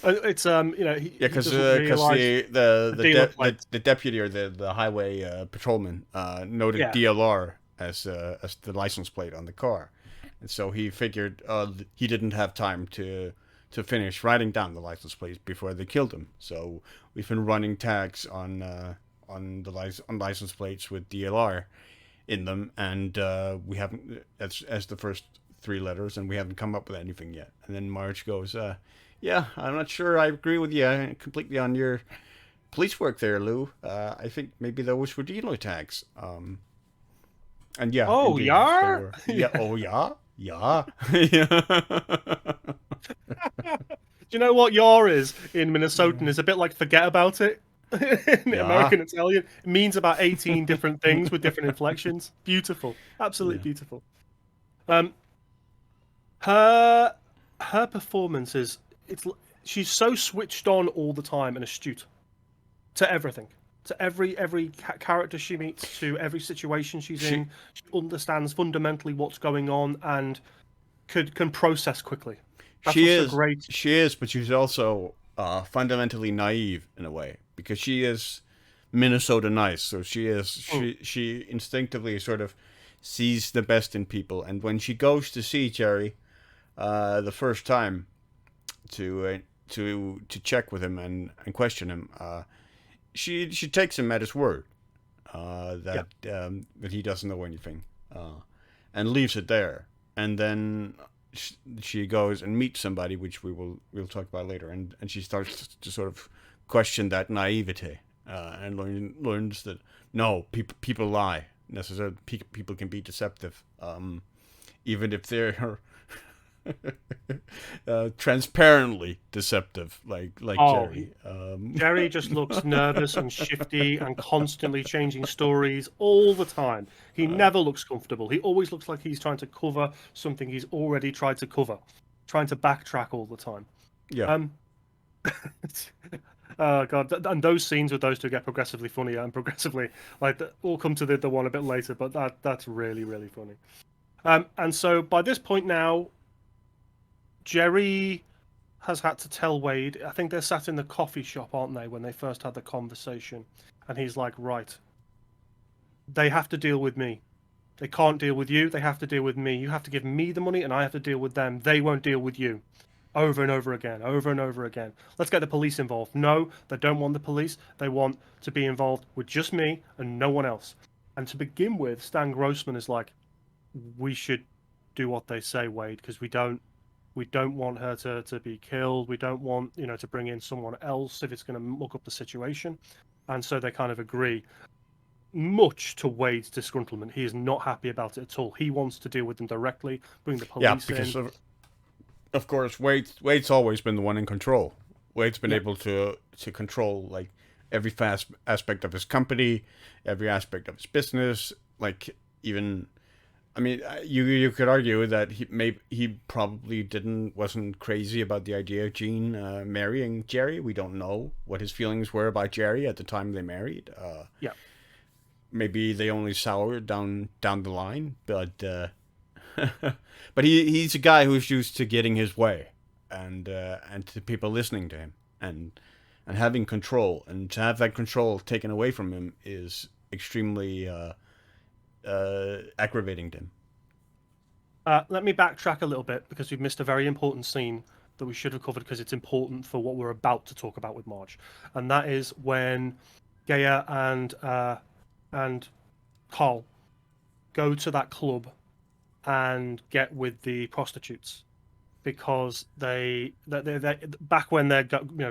It's because the deputy or the highway patrolman noted DLR as the license plate on the car, and so he figured he didn't have time to finish writing down the license plate before they killed him. So we've been running tags on license plates with DLR in them, and we haven't as the first three letters, and we haven't come up with anything yet. And then Marge goes, "Yeah, I'm not sure I agree with you completely on your police work there, Lou. I think maybe those were dealer tags." And yeah. Oh, indeed, yeah. Yeah. Oh, yeah. Yeah. Do you know what "yar" is in Minnesotan? Is a bit like "forget about it." In American Italian, it means about 18 different things with different inflections. Beautiful, absolutely beautiful. Her performance is she's so switched on all the time and astute to everything, to every character she meets, to every situation she's in. She understands fundamentally what's going on and can process quickly. She is, but she's also fundamentally naive in a way, because she is Minnesota nice. So she instinctively sort of sees the best in people, and when she goes to see Jerry the first time to check with him and question him, she takes him at his word that he doesn't know anything, and leaves it there. And then she goes and meets somebody, which we'll talk about later, and she starts to sort of question that naivete, and learns that no, people lie. Necessarily, people can be deceptive, even if they're transparently deceptive, like Jerry. Jerry just looks nervous and shifty and constantly changing stories all the time. He never looks comfortable. He always looks like he's trying to cover something he's already tried to cover, trying to backtrack all the time. Yeah. Oh god, and those scenes with those two get progressively funnier and progressively we'll come to the one a bit later, but that's really, really funny. And so by this point now, Jerry has had to tell Wade. I think they're sat in the coffee shop, aren't they, when they first had the conversation? And he's like, right, they have to deal with me. They can't deal with you. They have to deal with me. You have to give me the money, and I have to deal with them. They won't deal with you. Over and over again, over and over again. Let's get the police involved. No, they don't want the police. They want to be involved with just me and no one else. And to begin with, Stan Grossman is like, we should do what they say, Wade, because we don't want her to be killed. We don't want, to bring in someone else if it's going to muck up the situation. And so they kind of agree, much to Wade's disgruntlement. He is not happy about it at all. He wants to deal with them directly, bring the police in. Of course, Wade's always been the one in control. Wade's been able to control like every aspect of his company, every aspect of his business. Like even, I mean, you could argue that he probably wasn't crazy about the idea of Jean marrying Jerry. We don't know what his feelings were about Jerry at the time they married. maybe they only sour down the line, but but he's a guy who's used to getting his way, and to people listening to him, and having control, and to have that control taken away from him is extremely aggravating to him. Let me backtrack a little bit because we've missed a very important scene that we should have covered because it's important for what we're about to talk about with Marge, and that is when Gaia and Carl go to that club and get with the prostitutes because they back when they're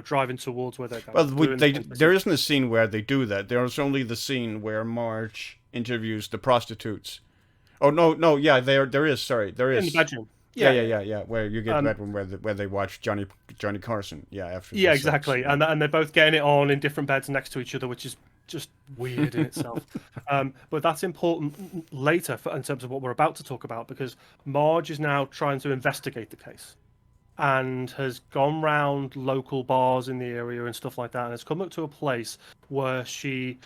driving towards where they're going. Well, there isn't a scene where they do that. There's only the scene where Marge interviews the prostitutes. Oh no, yeah, there is. Sorry, there is. In the bedroom. Yeah. Where you get the bedroom where they watch Johnny Carson. Yeah, after. Yeah, exactly, and they're both getting it on in different beds next to each other, which is just weird in itself. But that's important later in terms of what we're about to talk about, because Marge is now trying to investigate the case and has gone round local bars in the area and stuff like that, and has come up to a place where she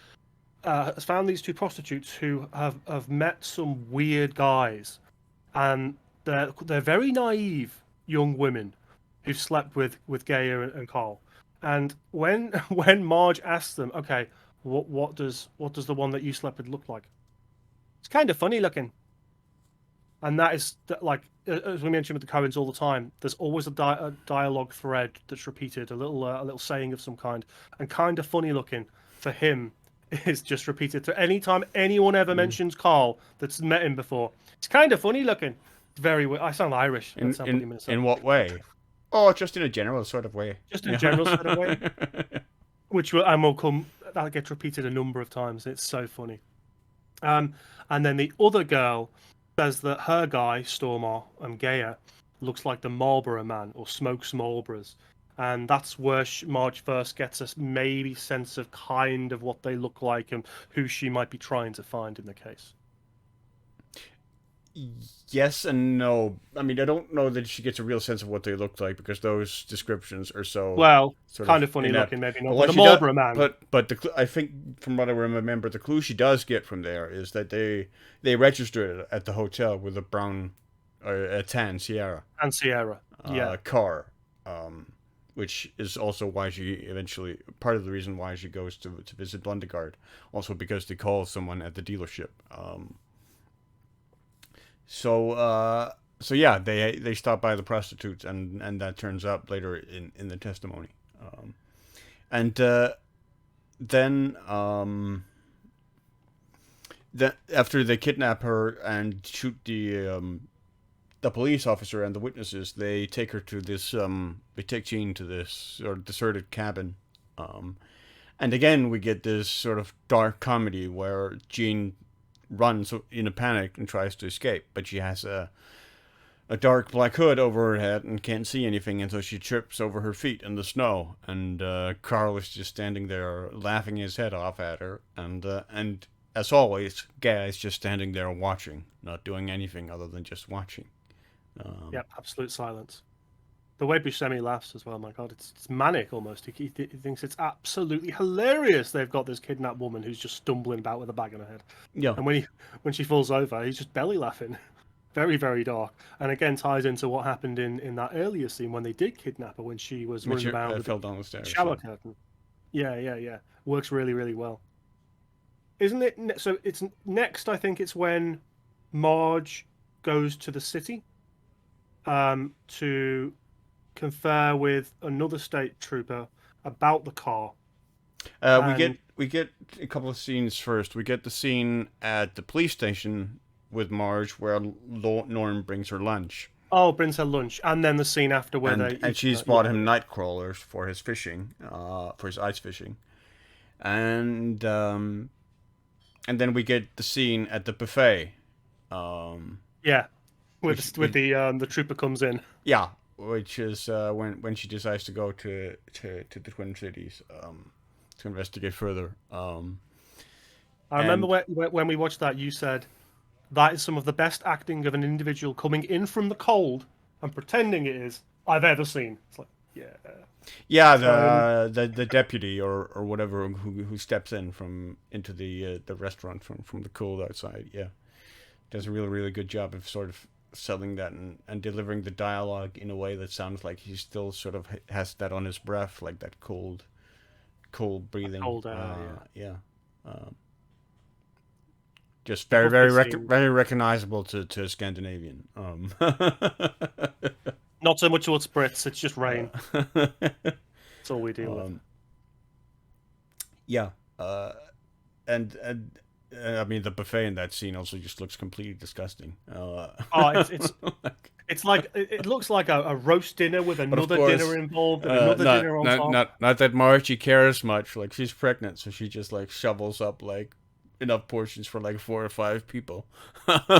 has found these two prostitutes who have met some weird guys, and they're very naive young women who've slept with Gaia and Carl. And when Marge asks them, okay, what does the one that you slept with look like? It's kind of funny looking. And that is like, as we mentioned with the Coens all the time, there's always a dialogue thread that's repeated, a little saying of some kind, and kind of funny looking for him is just repeated. So anytime anyone ever mentions Carl that's met him before, it's kind of funny looking. It's very weird. I sound Irish. In what way? Oh, just in a general sort of way. Just in a general sort of way. That gets repeated a number of times. It's so funny. And then the other girl says that her guy, Stormare, Gaia, looks like the Marlboro Man, or smokes Marlboros. And that's where Marge first gets a maybe sense of kind of what they look like and who she might be trying to find in the case. Yes and no. I mean, I don't know that she gets a real sense of what they look like because those descriptions are so kind of funny looking, maybe not. But the Marlboro Man. But I think from what I remember, the clue she does get from there is that they registered it at the hotel with a brown, a tan Sierra. And Sierra, car, which is also why she eventually part of the reason why she goes to visit Lundegaard, also because they call someone at the dealership. So yeah, they stop by the prostitutes, and that turns up later in the testimony. Then after they kidnap her and shoot the police officer and the witnesses, they take her to this they take Jean to this sort of deserted cabin. And again we get this sort of dark comedy where Jean runs in a panic and tries to escape, but she has a dark black hood over her head and can't see anything, and so she trips over her feet in the snow, and Carl is just standing there laughing his head off at her, and as always, Gaia is just standing there watching, not doing anything other than just watching. Absolute silence. The way Buscemi laughs as well, my God, it's manic almost. He thinks it's absolutely hilarious they've got this kidnapped woman who's just stumbling about with a bag on her head. Yeah. And when she falls over, he's just belly laughing. Very, very dark. And again, ties into what happened in that earlier scene when they did kidnap her, when she was running around with fell down the stairs. Shower curtain. Yeah. Works really, really well. Isn't it? So it's next, I think it's when Marge goes to the city to confer with another state trooper about the car. We get a couple of scenes first. We get the scene at the police station with Marge where Norm brings her lunch. Oh, brings her lunch, and then the scene after where and she's bought him night crawlers for his fishing, for his ice fishing, and then we get the scene at the buffet. With the trooper comes in. Yeah, which is when she decides to go to the Twin Cities to investigate further. I remember when we watched that, you said that is some of the best acting of an individual coming in from the cold and pretending it is I've ever seen. It's like, yeah. Yeah, Um, the deputy or whatever who steps in into the restaurant from the cold outside. Yeah, does a really good job of sort of selling that and delivering the dialogue in a way that sounds like he still sort of has that on his breath, like that cold breathing. cold Yeah, yeah. Um, just a lovely scene. very recognizable to a Scandinavian. Not so much towards Brits. It's just rain. uh, That's all we deal with. um, yeah, and I mean the buffet in that scene also just looks completely disgusting. Oh, it's like it looks like a roast dinner with but of another dinner course, involved and another dinner on top. not that Margie cares much. Like she's pregnant, so she just like shovels up like enough portions for like 4 or 5 people.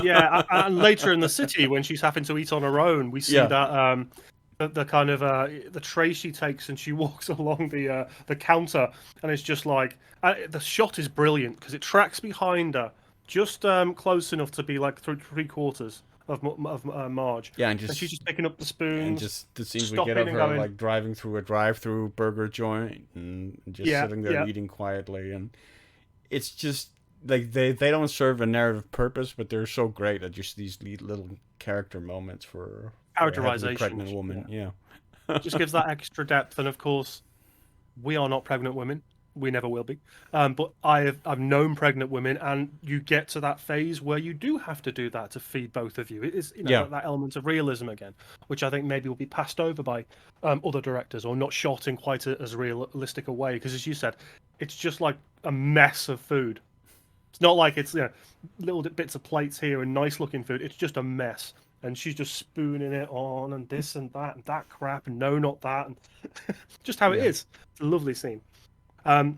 Yeah, and later in the city when she's having to eat on her own, we see Yeah, that the kind of the tray she takes and she walks along the counter, and it's just like the shot is brilliant because it tracks behind her just close enough to be like 3/4 of Marge, yeah, and she's just picking up the spoons, just the scenes we get stopping of and her going, like driving through a drive-through burger joint and just yeah, sitting there yeah, eating quietly, and it's just like they don't serve a narrative purpose, but they're so great at just these little character moments for a heavily characterization, pregnant woman. yeah, Yeah, just gives that extra depth, and of course we are not pregnant women. We never will be. But I've known pregnant women, and you get to that phase where you do have to do that to feed both of you. It is, yeah, that element of realism again, which I think maybe will be passed over by other directors or not shot in quite as realistic a way. Because as you said, it's just like a mess of food. It's not like it's little bits of plates here and nice looking food. It's just a mess. And she's just spooning it on and this and that crap and no, not that, and just how it yeah, is. It's a lovely scene. Um,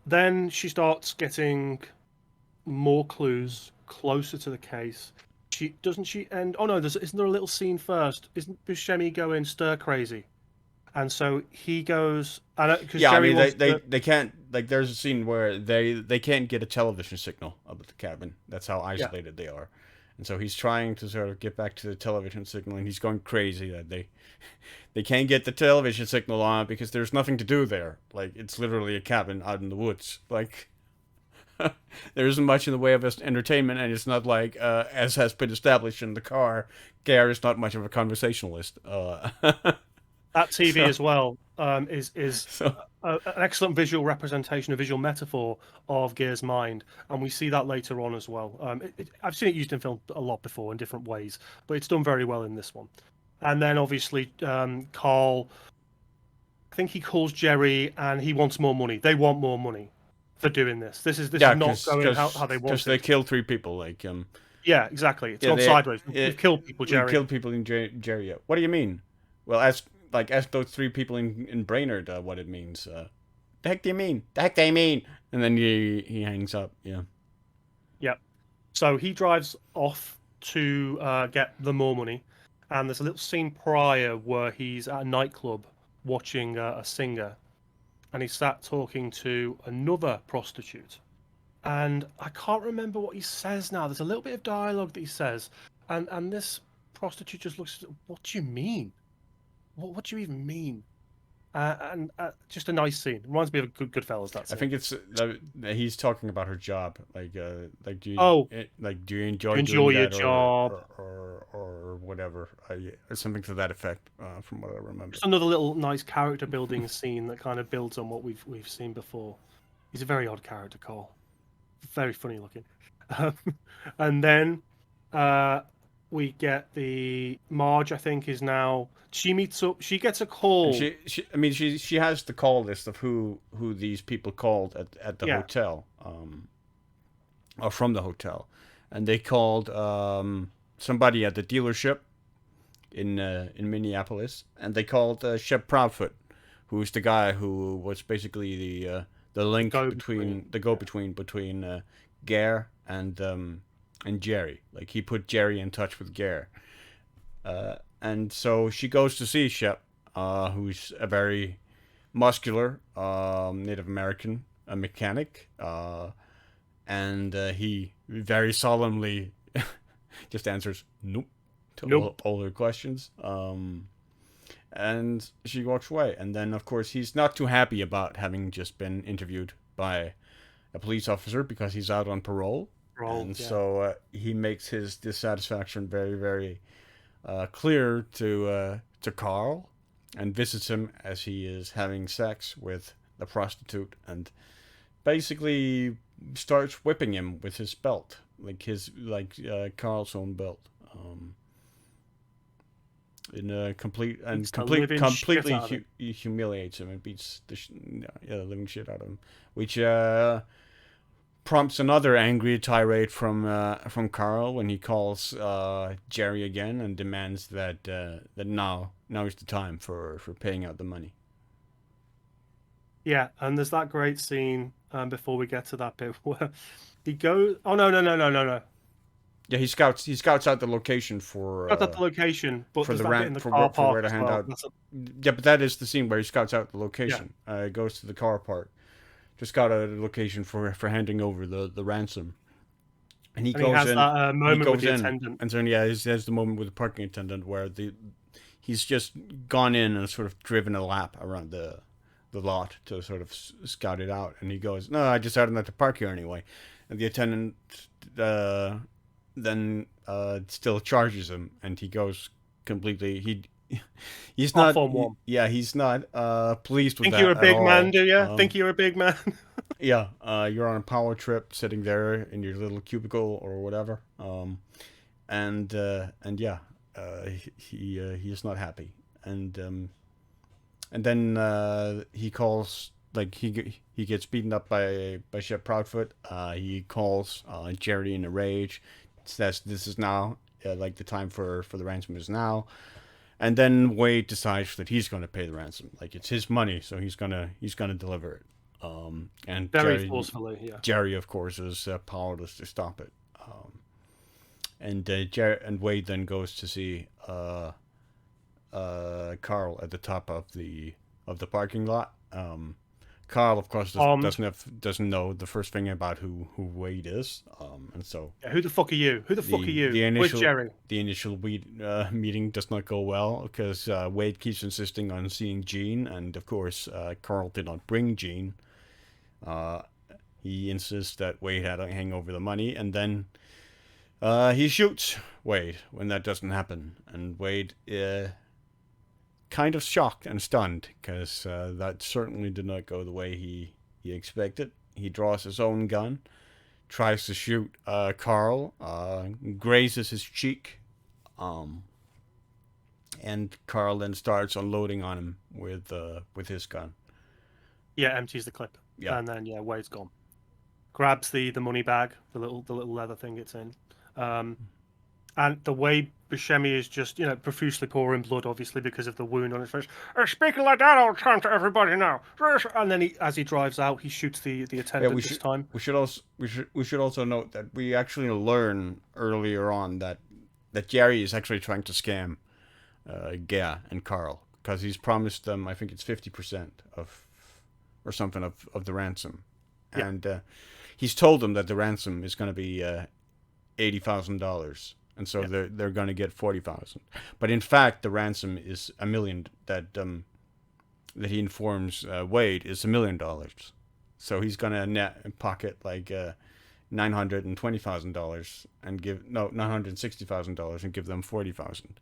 then she starts getting more clues closer to the case. She doesn't she end. Oh no, isn't there a little scene first? Isn't Buscemi going stir crazy? And so he goes, and because yeah. I Jerry mean, wants to, they can't like. There's a scene where they can't get a television signal up at the cabin. That's how yeah, isolated they are. And so he's trying to sort of get back to the television signal, and he's going crazy that they can't get the television signal on because there's nothing to do there. Like it's literally a cabin out in the woods. Like there isn't much in the way of entertainment, and it's not like as has been established in the car. Gare is not much of a conversationalist. that TV So as well is so an excellent visual representation, a visual metaphor of Gear's mind, and we see that later on as well. I've seen it used in film a lot before in different ways, but it's done very well in this one. And then obviously Carl, I think he calls Jerry and he wants more money. They want more money for doing this. This is yeah, not going how they because they wanted. killed 3 people. Like Yeah, exactly. It's yeah, gone sideways. We've killed people, we Jerry. killed people in Jeria. What do you mean? Well, ask those 3 people in Brainerd what it means. The heck do you mean? The heck they mean? And then he hangs up. Yeah. Yeah. So he drives off to get the more money, and there's a little scene prior where he's at a nightclub watching a singer, and he's sat talking to another prostitute. And I can't remember what he says now. There's a little bit of dialogue that he says, and this prostitute just looks. What do you mean? What do you even mean? And just a nice scene. Reminds me of Goodfellas. That I scene. think it's he's talking about her job. Like Oh, do you you enjoy doing enjoy your that job. or whatever? Or something to that effect, from what I remember. Just another little nice character building scene that kind of builds on what we've seen before. He's a very odd character, Cole. Very funny looking. Um, and then we get the Marge. I think is now she meets up. She gets a And call. I mean, she has the call list of who these people called at the Yeah, hotel, or from the hotel, and they called somebody at the dealership in Minneapolis, and they called Shep Proudfoot, who's the guy who was basically the the link go between between. the go between between Gare and Jerry. Like he put Jerry in touch with Gare, and so she goes to see Shep, who's a very muscular Native American, a mechanic, and he very solemnly just answers nope to Nope. all her questions. and she walks away. And then, of course, he's not too happy about having just been interviewed by a police officer because he's out on parole. Roll, And yeah. so he makes his dissatisfaction very, very clear to Carl, and visits him as he is having sex with the prostitute, and basically starts whipping him with his belt, Carl's own belt. In a Beats the living shit completely out of him. humiliates him and beats the living shit out of him, which prompts another angry tirade from Carl when he calls Jerry again and demands that now is the time for paying out the money. Yeah, and there's that great scene before we get to that bit where he goes. Oh no. Yeah, he scouts out the location Not at the location, but for there's the that bit in rant the for car where, for park where to as hand well. out. Yeah, but that is the scene where he scouts out the location. Goes to the car park to scout out a location for handing over the ransom. And he He goes has in. that He moment with goes the in, attendant. and so he has the moment with the parking attendant where he's just gone in and sort of driven a lap around the lot to sort of scout it out. And he goes, "No, I decided not to park here anyway." And the attendant then still charges him, and he goes completely. He's Off not. on one. He's not pleased with Think you're that a at big man, all. do you? Think you're a big man? Yeah, you're on a power trip, sitting there in your little cubicle or whatever, and yeah, he is not happy, and then he calls, like, he gets beaten up by Shep Proudfoot. He calls Jerry in a rage, says this is now, like, the time for the ransom is now. And then Wade decides that he's going to pay the ransom, like it's his money, so he's gonna deliver it. And Very forcefully, yeah. Jerry, of course, is powerless to stop it. And Wade then goes to see Carl at the top of the parking lot. Carl, of course, doesn't know the first thing about who Wade is, and so Yeah, who the fuck are you? Who the fuck are you? Where's Jerry? The initial meeting does not go well because Wade keeps insisting on seeing Jean, and of course Carl did not bring Jean. He insists that Wade had to hang over the money, and then he shoots Wade when that doesn't happen, and Wade kind of shocked and stunned because that certainly did not go the way he expected. He draws his own gun, tries to shoot Carl, grazes his cheek, and Carl then starts unloading on him with his gun. Yeah, empties the clip. Yeah. And then Wade's gone. Grabs the money bag, the little leather thing it's in. And the way Buscemi is just, profusely pouring blood, obviously, because of the wound on his face. Speaking like that all the time to everybody now. And then as he drives out, he shoots the attendant this time. We should also note that we actually learn earlier on that Jerry is actually trying to scam Gea and Carl, because he's promised them, I think it's 50% or something of the ransom. Yeah. And he's told them that the ransom is going to be $80,000. And so they're going to get 40,000. But in fact, the ransom is $1 million that he informs Wade is $1 million. So he's going to pocket like $920,000 and $960,000 and give them 40,000,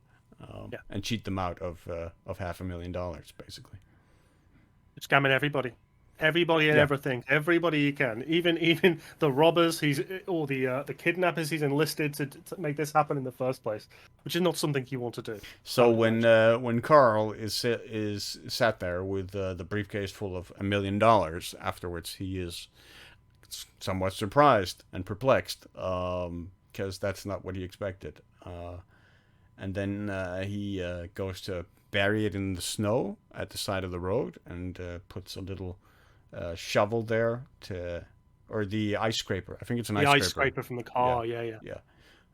and cheat them out of $500,000 basically. Scamming everybody. Everybody and everything, everybody you can, even the robbers. The kidnappers he's enlisted to make this happen in the first place, which is not something you want to do. So when Carl is sat there with the briefcase full of $1 million, afterwards he is somewhat surprised and perplexed, because that's not what he expected. And then he goes to bury it in the snow at the side of the road and puts a little shovel there or the ice scraper. I think it's an ice scraper from the car. Yeah.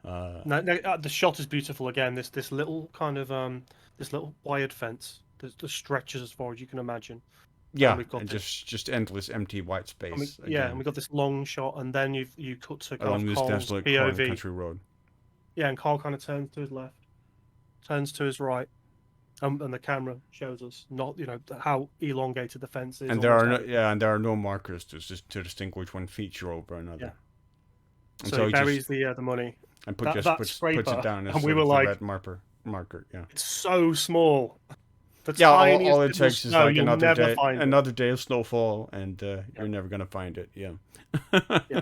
The shot is beautiful again. This little kind of this little wired fence that stretches as far as you can imagine. Yeah, and just endless empty white space. And we got this long shot, and then you cut to along this desolate POV. Country road. Yeah, and Carl kind of turns to his left, turns to his right, And the camera shows us not, how elongated the fence is. And there are Almost no, everything. yeah, and there are no markers to distinguish one feature over Yeah. another. And So he so he just buries the money. and That puts it scraper, down as and we sort were of the like, red marker. Yeah. it's so small, the Yeah, tiniest all it bit of takes is snow. like You'll never find it. another day of snowfall, and Yeah. you're never gonna find it. Yeah. Yeah.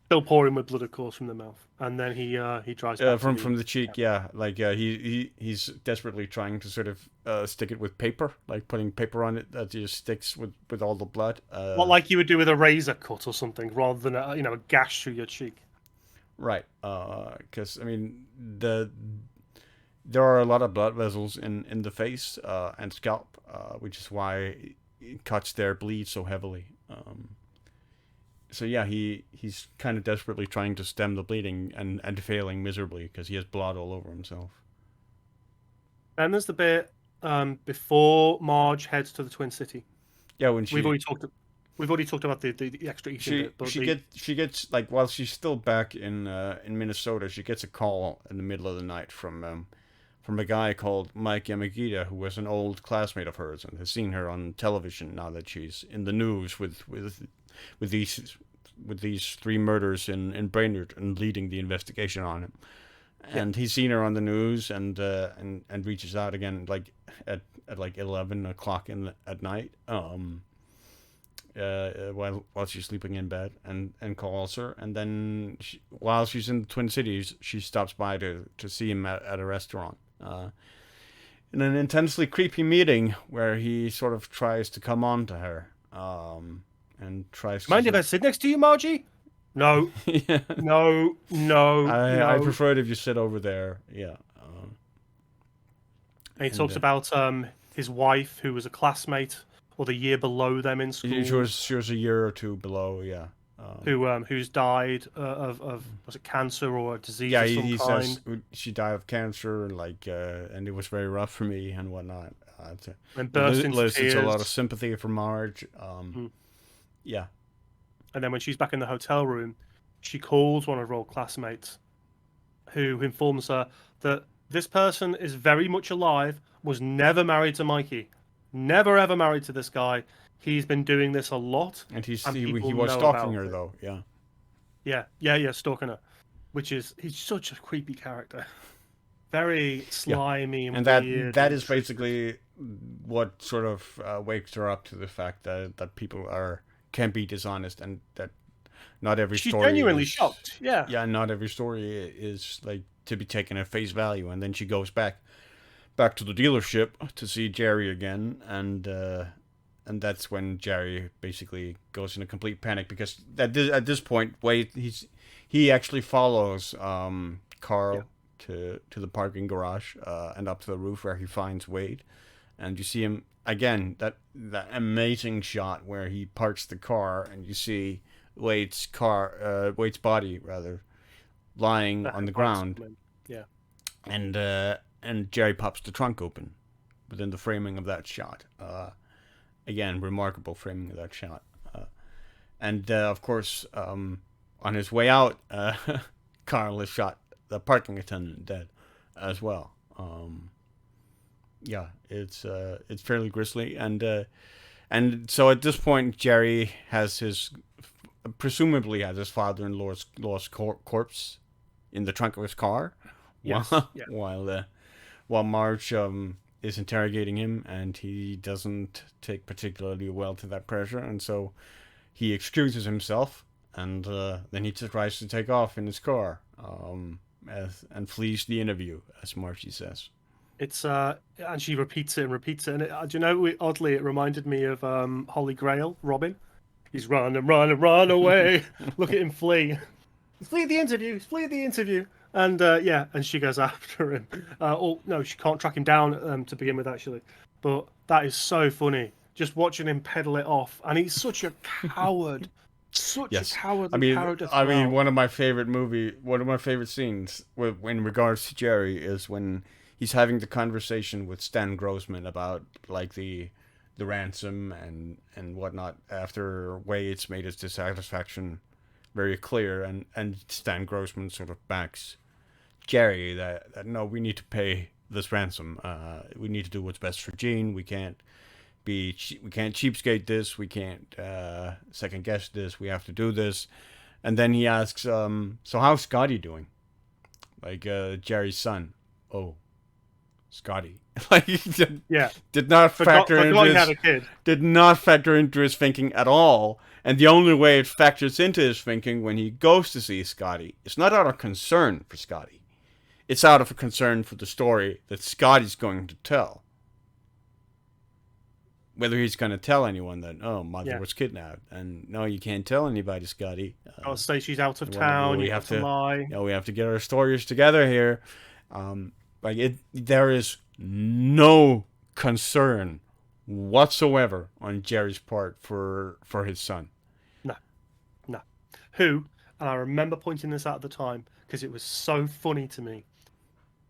Still pouring with blood, of course, from the mouth, and then he drives back to From the the cheek, yeah. Like he's desperately trying to sort of stick it with paper, like putting paper on it that just sticks with all the blood. what, like you would do with a razor cut or something, rather than a gash through your cheek. Right. Because I mean there are a lot of blood vessels in the face and scalp, which is why cuts there bleed so heavily. So yeah, he's kind of desperately trying to stem the bleeding and failing miserably because he has blood all over himself. And there's the bit before Marge heads to the Twin City. Yeah, when We've already talked. We've already talked about the extra eating bit, but she gets like while she's still back in Minnesota, she gets a call in the middle of the night from a guy called Mike Yamagita, who was an old classmate of hers and has seen her on television now that she's in the news with these three murders in Brainerd and leading the investigation on it. And he's seen her on the news and reaches out again like at like 11 o'clock at night. While she's sleeping in bed and calls her, and then while she's in the Twin Cities, she stops by to see him at a restaurant. In an intensely creepy meeting where he sort of tries to come on to her, and tries mind to. if I sit next to you, Margie? No, Yeah. no, no, I no. prefer it if you sit over there. Yeah. And he talks about his wife, who was a classmate or the year below them in school, she was a year or two below. Yeah. who's died of was it cancer or a disease Yeah, of some he kind. says she died of cancer, and it was very rough for me and whatnot. And burst into elicits a lot of tears. sympathy from Marge. Yeah, And then when she's back in the hotel room, she calls one of her old classmates, who informs her that this person is very much alive, was never married to Mikey, never ever married to this guy. He's been doing this a lot, and he people was know stalking about her it. though. Yeah, Yeah, stalking her, he's such a creepy character, very slimy and weird. that is basically what sort of wakes her up to the fact that people can be dishonest, and that not every She's story genuinely is shocked. Yeah, yeah, not every story is like to be taken at face value. And then she goes back to the dealership to see Jerry again, and that's when Jerry basically goes in a complete panic because at this point, Wade he actually follows Carl yeah. to the parking garage and up to the roof where he finds Wade, and you see him again, that amazing shot where he parks the car and you see Wade's body rather lying The on the headlights ground, come in. Yeah, and Jerry pops the trunk open within the framing of that shot. Again, remarkable framing of that shot. And of course, on his way out, Carl has shot the parking attendant dead as well. Yeah, it's fairly grisly, and so at this point, Jerry has presumably has his father-in-law's corpse in the trunk of his car, yes, while yeah. while Marge is interrogating him, and he doesn't take particularly well to that pressure, and so he excuses himself, and then he tries to take off in his car, and flees the interview, as Margie says. It's and she repeats it and repeats it, and do you know? Oddly, it reminded me of Holy Grail, Robin. He's run and run and run away. Look at him flee. Flee the interview. Flee the interview. And yeah, and she goes after him. Oh no, she can't track him down to begin with, actually. But that is so funny. Just watching him pedal it off, and he's such a coward. Such a cowardly character. I mean, one of my favorite scenes in regards to Jerry is when he's having the conversation with Stan Grossman about like the ransom and whatnot after Wade's made his dissatisfaction very clear, and Stan Grossman sort of backs Jerry that no, we need to pay this ransom. We need to do what's best for Jean. We can't cheapskate this. We can't second guess this. We have to do this. And then he asks, so how's Scotty doing? Like Jerry's son. Oh, Scotty. Like did not factor into his thinking at all. And the only way it factors into his thinking when he goes to see Scotty, it's not out of concern for Scotty. It's out of a concern for the story that Scotty's going to tell. Whether he's going to tell anyone that, oh, mother was kidnapped. And no, you can't tell anybody, Scotty. I'll say she's out of town. You have to lie. We have to get our stories together here. There is no concern whatsoever on Jerry's part for his son. No. Who, and I remember pointing this out at the time because it was so funny to me.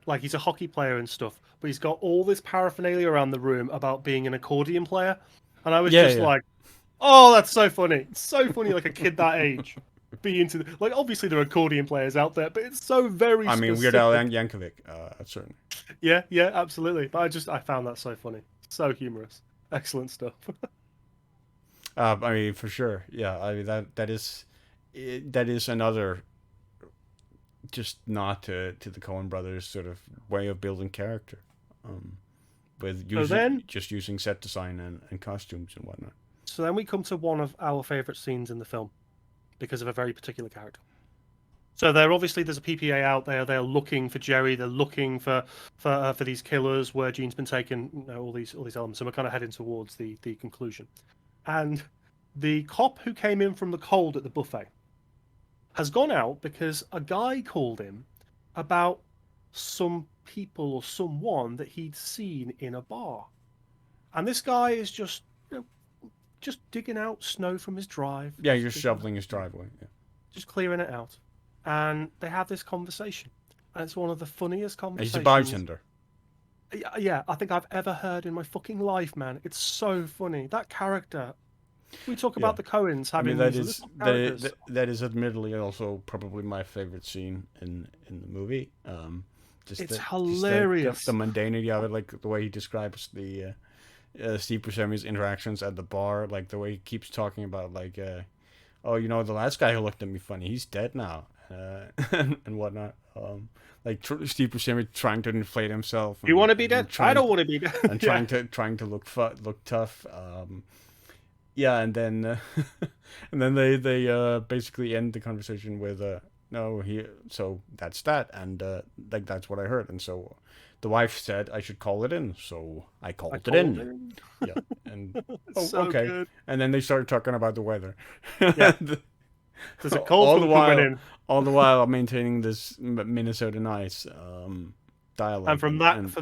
Like, he's a hockey player and stuff, but he's got all this paraphernalia around the room about being an accordion player. And I was like, oh, that's so funny. It's so funny, like a kid that age. Be into like, obviously there are accordion players out there, but it's so very specific. Weird Al Yankovic, certainly. Yeah, absolutely. But I found that so funny. So humorous. Excellent stuff. For sure. Yeah, that is another just nod to the Coen Brothers sort of way of building character, with using set design and costumes and whatnot. So then we come to one of our favourite scenes in the film because of a very particular character. So there's a PPA out there. They're looking for Jerry. They're looking for these killers where Jean's been taken. All these elements. So we're kind of heading towards the conclusion. And the cop who came in from the cold at the buffet has gone out because a guy called him about some people or someone that he'd seen in a bar. And this guy is just digging out snow from his drive. Yeah, you're shoveling his driveway. Yeah. Just clearing it out. And they have this conversation. And it's one of the funniest conversations. He's a bartender. Yeah, I think I've ever heard in my fucking life, man. It's so funny. That character. We talk about the Coens having these little characters. That is admittedly also probably my favorite scene in the movie. It's hilarious. The mundanity of it, like the way he describes the Steve Buscemi's interactions at the bar, like the way he keeps talking about like, the last guy who looked at me funny, he's dead now, and whatnot. Steve Buscemi trying to inflate himself. You want to be dead? I don't want to be dead. And trying to look tough. And then they basically end the conversation with so that's that, and that's what I heard, and so the wife said I should call it in, so I called it in. Yeah, and okay. Good. And then they started talking about the weather. Yeah. There's a cold coming in. All the while maintaining this Minnesota nice dialogue. And from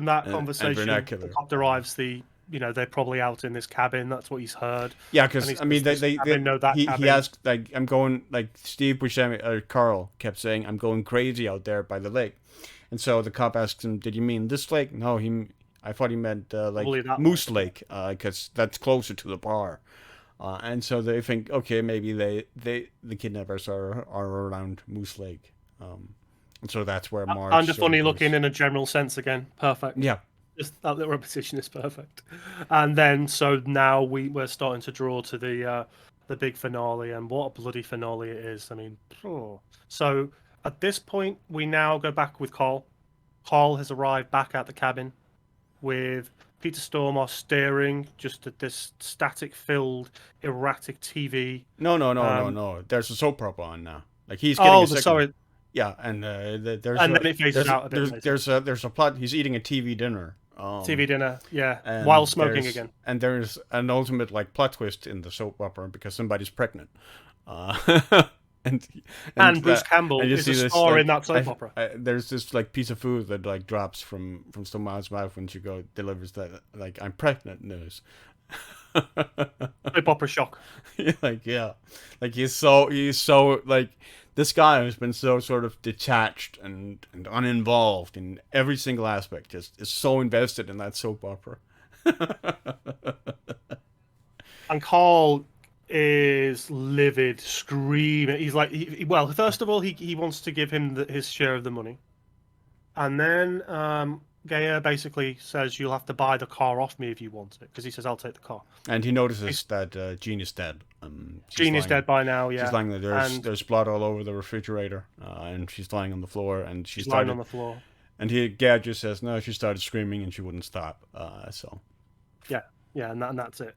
that conversation, the cop derives they're probably out in this cabin. That's what he's heard. Yeah, because they know that he asked, like, I'm going, like, Steve Buscemi or Carl kept saying, I'm going crazy out there by the lake, and so the cop asks him, did you mean this lake? No, I thought he meant Moose Lake, because that's closer to the bar, and so they think, okay, maybe the kidnappers are around Moose Lake, and so that's where Marge. And funny looking in a general sense again. Perfect. Yeah. Just that little repetition is perfect. And then, so now we're starting to draw to the big finale, and what a bloody finale it is. I mean, so at this point, we now go back with Carl. Carl has arrived back at the cabin with Peter Stormare staring just at this static-filled, erratic TV. No. There's a soap opera on now. Like, he's getting sorry. Yeah, and then it phases out a bit. There's a plot. He's eating a TV dinner. TV dinner, yeah, while smoking again. And there's an ultimate plot twist in the soap opera because somebody's pregnant. And Bruce Campbell is a star in that soap opera. There's this piece of food that drops from someone's mouth when she delivers that I'm pregnant news. Soap opera shock. He's so this guy who's been so sort of detached and uninvolved in every single aspect is so invested in that soap opera. And Carl is livid, screaming. He's like, first of all, he wants to give him his share of the money, and then Geyer basically says you'll have to buy the car off me if you want it, because he says I'll take the car. And he notices that Jean is dead. Jean is dead by now, She's yeah, lying there. and There's blood all over the refrigerator, and she's lying on the floor. And she's lying on the floor. And Gad just says no. She started screaming and she wouldn't stop. So yeah, and that's it.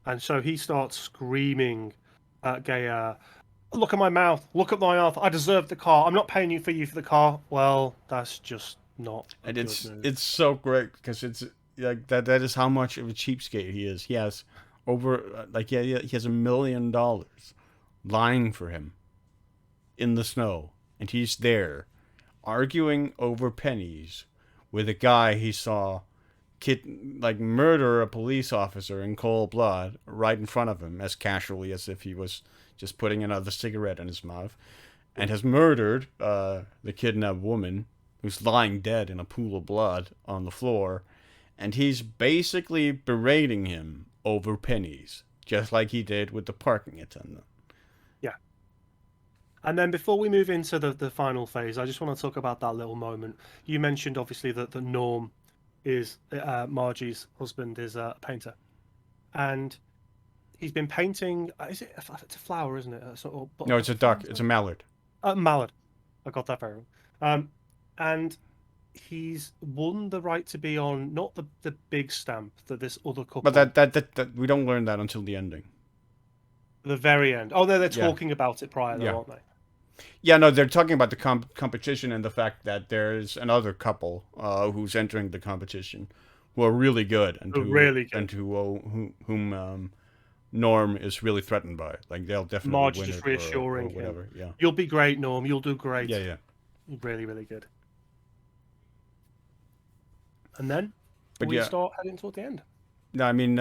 And so he starts screaming at Geyer, "Look at my mouth! Look at my mouth! I deserve the car. I'm not paying you for the car." Well, that's just not. And it's so great because it's like that. That is how much of a cheapskate he is. He has over he has $1 million lying for him in the snow, and he's there arguing over pennies with a guy he saw murder a police officer in cold blood right in front of him as casually as if he was just putting another cigarette in his mouth, and has murdered the kidnapped woman who's lying dead in a pool of blood on the floor, and he's basically berating him over pennies, just like he did with the parking attendant. Yeah. And then before we move into the final phase, I just want to talk about that little moment. You mentioned, obviously, that the Norm is Margie's husband is a painter. And he's been painting... it's a flower, isn't it? No, it's a duck. It's a mallard. Mallard. I got that very wrong. And he's won the right to be on not the big stamp that this other couple. But that we don't learn that until the ending. The very end. Oh, they're talking about it prior, though, aren't they? Yeah, no, they're talking about the competition and the fact that there's another couple who's entering the competition who are really good and whom Norm is really threatened by. Like they'll definitely Marge win just it reassuring or whatever. him. Yeah, you'll be great, Norm. You'll do great. Yeah. Really, really good. And then we start heading toward the end. No, I mean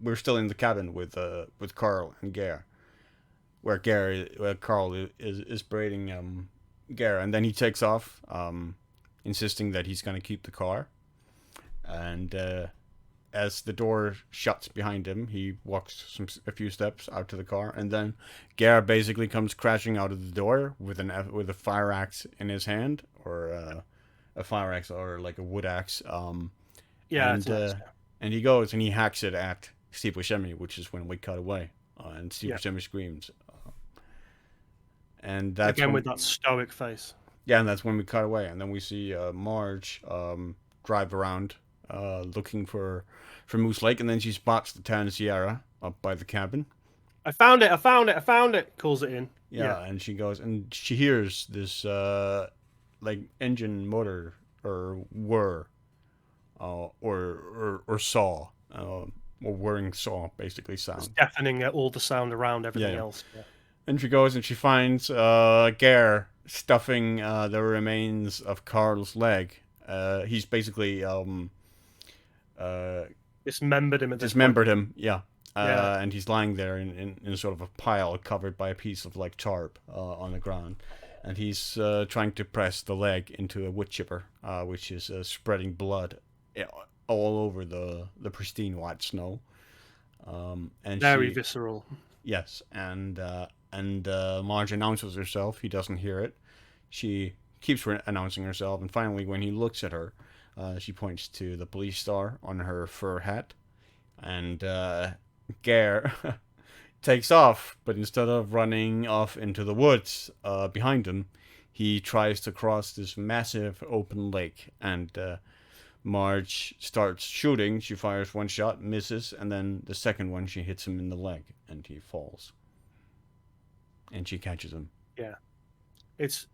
we're still in the cabin with Carl and Gare, where Carl is berating Gare, and then he takes off, insisting that he's going to keep the car, and as the door shuts behind him, he walks a few steps out to the car, and then Gare basically comes crashing out of the door with a fire axe in his hand, or a fire axe or like a wood axe. And he goes and he hacks it at Steve Buscemi, which is when we cut away, and Steve Buscemi screams. And that's again with that stoic face. Yeah, and that's when we cut away, and then we see Marge drive around looking for Moose Lake, and then she spots the Town Sierra up by the cabin. I found it! Calls it in. Yeah, and she goes, and she hears this engine motor or whir, or saw, or whirring saw basically sound. It's deafening all the sound around everything else. Yeah. And she goes and she finds Gare stuffing the remains of Carl's leg. He's basically dismembered him. And he's lying there in sort of a pile covered by a piece of tarp on the ground. And he's trying to press the leg into a wood chipper, which is spreading blood all over the pristine white snow. And very visceral. Yes, and Marge announces herself. He doesn't hear it. She keeps announcing herself, and finally, when he looks at her, she points to the police star on her fur hat, and Gare takes off, but instead of running off into the woods behind him, he tries to cross this massive open lake, and Marge starts shooting. She fires one shot, misses, and then the second one she hits him in the leg, and he falls. And she catches him. Yeah, it's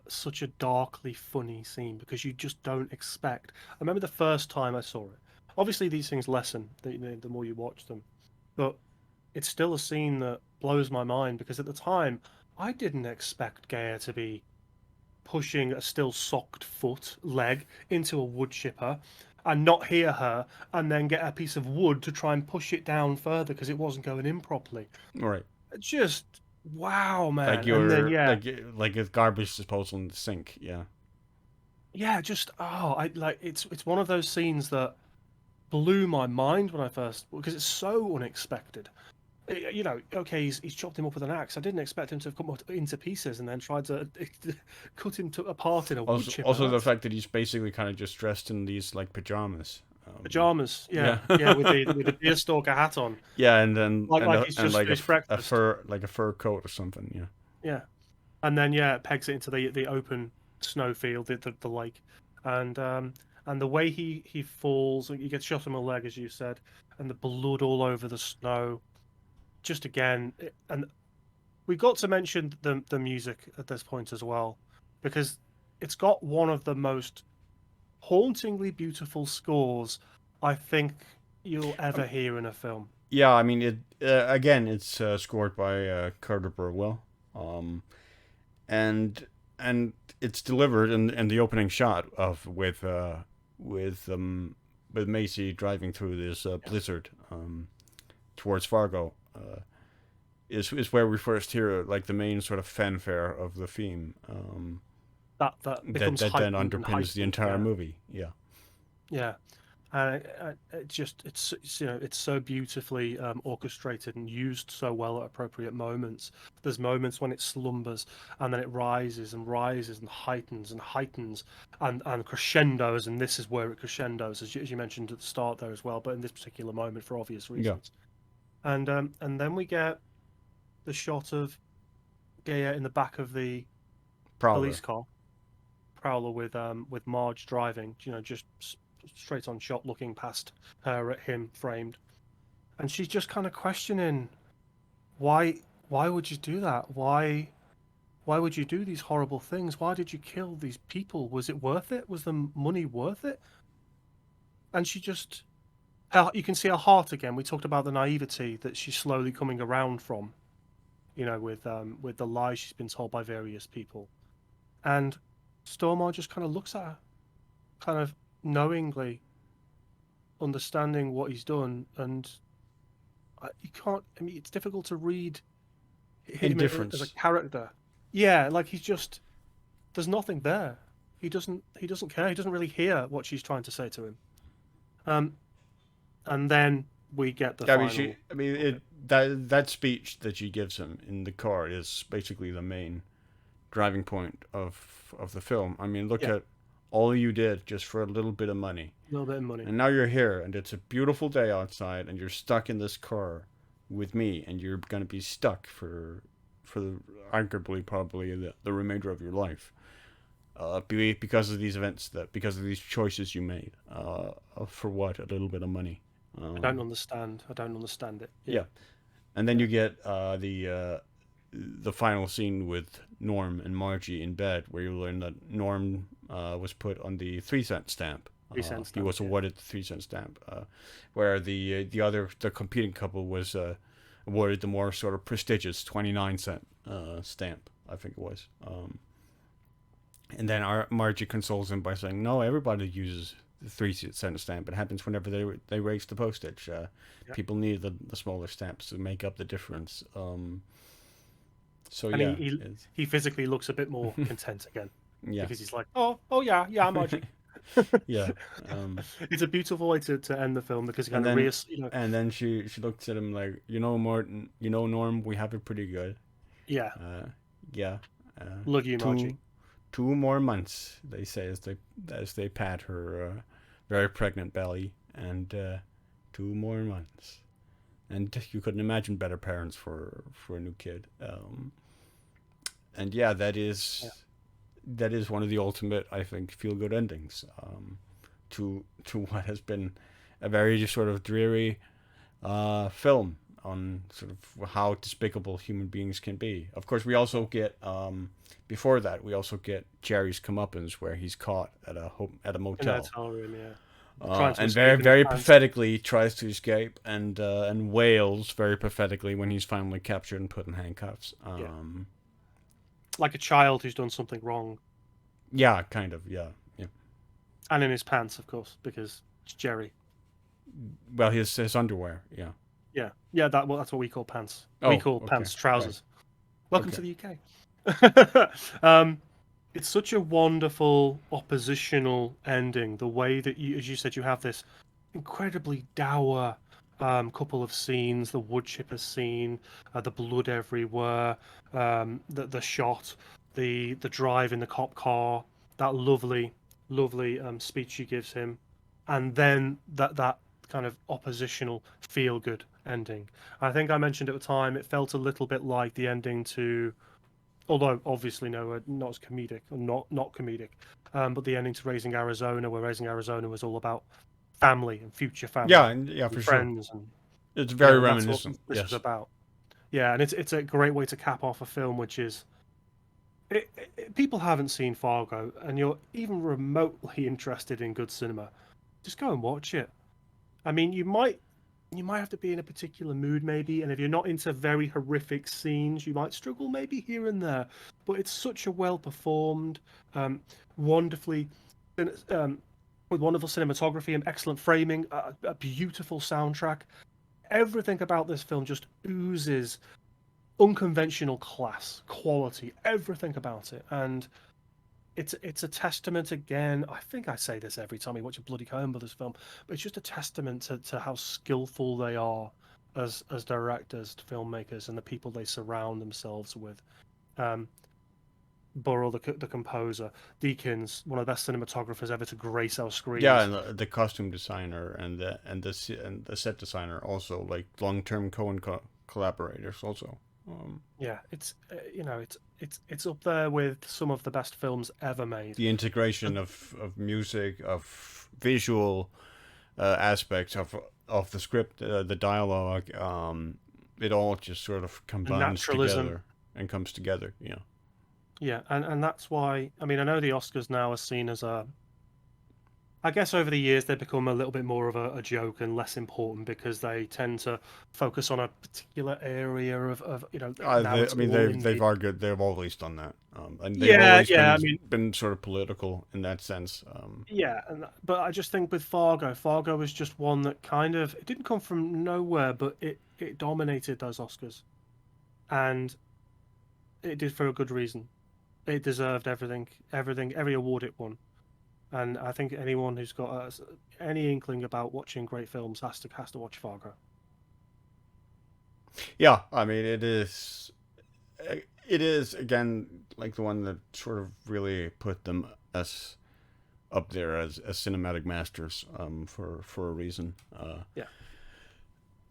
such a darkly funny scene because you just don't expect. I remember the first time I saw it. Obviously, these things lessen the more you watch them, but it's still a scene that blows my mind because at the time I didn't expect Gare to be pushing a still socked leg into a wood chipper and not hear her and then get a piece of wood to try and push it down further because it wasn't going in properly. Right. Just wow, man. Like a garbage disposal in the sink. Yeah. Yeah, just it's one of those scenes that blew my mind when I first, because it's so unexpected. you know, okay, he's chopped him up with an axe. I didn't expect him to have come into pieces and then tried to cut him apart in a wood chipper. Also, the fact that he's basically kind of just dressed in these like pajamas. Pajamas, Yeah. yeah, with the deerstalker hat on, Yeah, and then like he's just like finished breakfast. a fur coat or something. Yeah. Yeah, and then pegs it into the open snow field, the lake, and the way he falls, he gets shot in the leg, as you said, and the blood all over the snow. Just again, and we got to mention the music at this point as well, because it's got one of the most hauntingly beautiful scores I think you'll ever hear in a film. Yeah, I mean it. Again, it's scored by Carter Burwell, and it's delivered in the opening shot of with Macy driving through this blizzard towards Fargo. Is where we first hear like the main sort of fanfare of the theme. That becomes That then heightened and underpins the heightened, entire movie. Yeah. yeah. It's you know, it's so beautifully orchestrated and used so well at appropriate moments. There's moments when it slumbers and then it rises and rises and heightens and crescendos, and this is where it crescendos, as you mentioned at the start there as well. But in this particular moment, for obvious reasons, and then we get the shot of Gaia in the back of the Prowler. police car, Prowler with Marge driving, you know, just straight on shot, looking past her at him framed, and she's just kind of questioning why would you do that? Why would you do these horrible things? Why did you kill these people? Was it worth it? Was the money worth it? And she just, you can see her heart again. We talked about the naivety that she's slowly coming around from, you know, with the lies she's been told by various people, and Stormare just kind of looks at her, kind of knowingly understanding what he's done, and you can't. I mean, it's difficult to read him as a character. Yeah, like he's just, there's nothing there. He doesn't care. He doesn't really hear what she's trying to say to him. And then we get the final. That speech that she gives him in the car is basically the main driving point of the film. I mean, look at all you did just for a little bit of money. A little bit of money. And now you're here, and it's a beautiful day outside, and you're stuck in this car with me, and you're going to be stuck for arguably probably the remainder of your life. Because of these events, because of these choices you made. For what? A little bit of money. I don't understand it. Yeah. And then you get the final scene with Norm and Margie in bed, where you learn that Norm was put on the 3-cent stamp. 3-cent stamp. He was awarded the 3-cent stamp, where the competing couple was awarded the more sort of prestigious 29-cent stamp, I think it was. And then Margie consoles him by saying, "No, everybody uses the 3-cent stamp. It happens whenever they raise the postage. People need the smaller stamps to make up the difference." So and yeah, he physically looks a bit more content again. Yeah, because he's like, oh yeah, Margie. Yeah, it's a beautiful way to end the film, because and then she looks at him like, Martin, Norm, we have it pretty good. Yeah. Yeah. Love you, Margie. 2 more months, they say as they pat her very pregnant belly, and 2 more months, and you couldn't imagine better parents for a new kid. And yeah, that is one of the ultimate, I think, feel good endings to what has been a very sort of dreary film on sort of how despicable human beings can be. Of course, we also get before that we also get Jerry's comeuppance, where he's caught at a motel. In a hotel room, yeah. And very pathetically tries to escape, and wails very pathetically when he's finally captured and put in handcuffs. Like a child who's done something wrong. Yeah, kind of. Yeah. And in his pants, of course, because it's Jerry. Well, his underwear. Yeah. Yeah. That's what we call pants. We call pants trousers. Right. Welcome to the UK. It's such a wonderful oppositional ending. The way that as you said, you have this incredibly dour couple of scenes, the wood chipper scene, the blood everywhere, the shot, the drive in the cop car, that lovely speech she gives him, and then that kind of oppositional feel good ending. I think I mentioned at the time it felt a little bit like the ending to, although obviously no, not as comedic, or not comedic, but the ending to Raising Arizona, where Raising Arizona was all about family and future Yeah, family and yeah, and for sure. friends, and It's very and that's what reminiscent. this was Yes. about. Yeah, and it's a great way to cap off a film, which is people haven't seen Fargo, and you're even remotely interested in good cinema, just go and watch it. I mean, you might have to be in a particular mood maybe, and if you're not into very horrific scenes, you might struggle maybe here and there. But it's such a well performed, wonderfully, um, with wonderful cinematography and excellent framing, a beautiful soundtrack. Everything about this film just oozes unconventional class, quality, everything about it, and it's a testament again. I think I say this every time we watch a bloody Coen Brothers film, but it's just a testament to how skillful they are as directors, filmmakers, and the people they surround themselves with. Um, Burrell, the composer, Deakins, one of the best cinematographers ever to grace our Yeah, screens. and the costume designer and the set designer also like long term collaborators also. Yeah, it's it's up there with some of the best films ever made. The integration of music, of visual aspects of the script, the dialogue, it all just sort of And combines naturalism. together and comes together. Yeah, Yeah, and that's why, I mean, I know the Oscars now are seen as a, I guess over the years they've become a little bit more of a joke and less important because they tend to focus on a particular area of now I it's mean all they've indie. argued they've always done that, and they've Yeah, always yeah, I mean, been sort of political in that sense. yeah, but I just think with Fargo was just one that kind of, it didn't come from nowhere, but it dominated those Oscars, and it did for a good reason. It deserved everything, every award it won. And I think anyone who's got any inkling about watching great films has to watch Fargo. Yeah, I mean it is again like the one that sort of really put them as up there as cinematic masters for a reason. Yeah,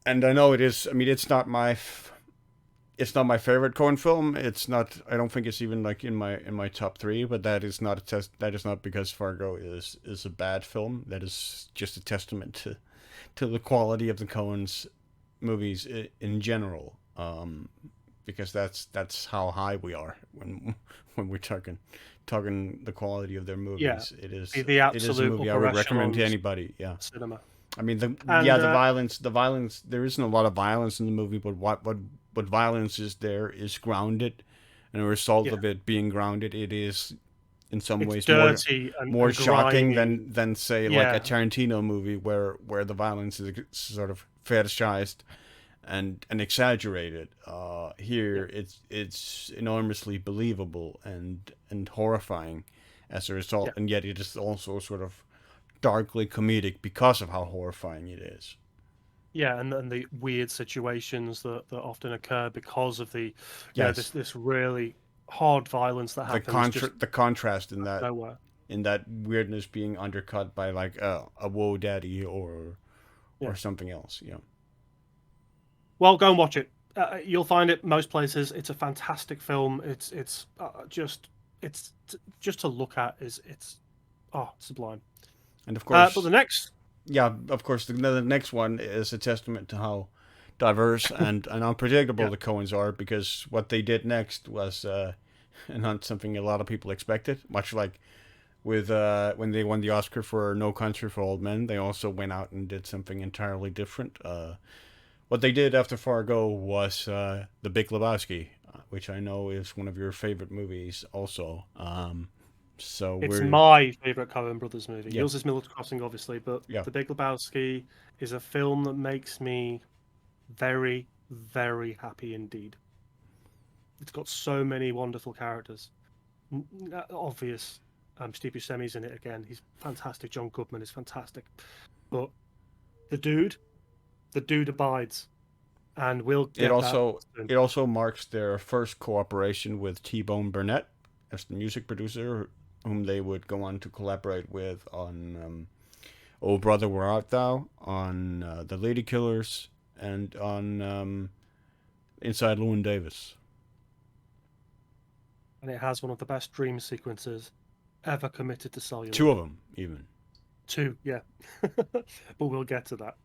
And I know it is. I mean, it's not my favorite Coen film. It's not. I don't think it's even like in my top three. But that is not a test. That is not because Fargo is a bad film. That is just a testament to the quality of the Coens movies in general. Because that's how high we are when we're talking the quality of their yeah, movies. the It is a absolute movie I upper would recommend to echelons anybody. Yeah. of cinema. I mean, And the violence. There isn't a lot of violence in the movie, but what violence is there is grounded, and a result yeah, of it being grounded, it is in some it's ways dirty more and shocking grimy. than say like a Yeah, Tarantino movie where the violence is sort of fetishized and exaggerated. yeah, Here it's enormously believable and horrifying as a result, yeah, and yet it is also sort of darkly comedic because of how horrifying it is. yeah, and the weird situations that often occur because of the, Yes, this really hard violence that happens just the contrast out of nowhere. in that weirdness being undercut by like a whoa daddy Yeah. or something else. Yeah, Well, go and watch it. You'll find it most places. It's a fantastic film. It's just to look at is it's sublime. and of But the course, next, yeah, of course, the next one is a testament to how diverse and unpredictable yeah, the Coens are because what they did next was not something a lot of people expected. Much like with when they won the Oscar for No Country for Old Men, they also went out and did something entirely different. What they did after Fargo was the Big Lebowski, which I know is one of your favorite movies, also. So it's we're my favorite Coen Brothers movie. yeah Yours is Miller's Crossing, obviously, but yeah The Big Lebowski is a film that makes me very, very happy indeed. It's got so many wonderful characters. Obvious, Steve Buscemi's in it again. He's fantastic. John Goodman is fantastic, but the dude. The dude abides, and we'll It get that also soon. it also marks their first cooperation with T-Bone Burnett as the music producer, whom they would go on to collaborate with on "Oh Brother, Where Art Thou," on "The Lady Killers," and on "Inside Llewyn Davis." And it has one of the best dream sequences ever committed to celluloid. Two of them, even. Two, yeah. But we'll get to that.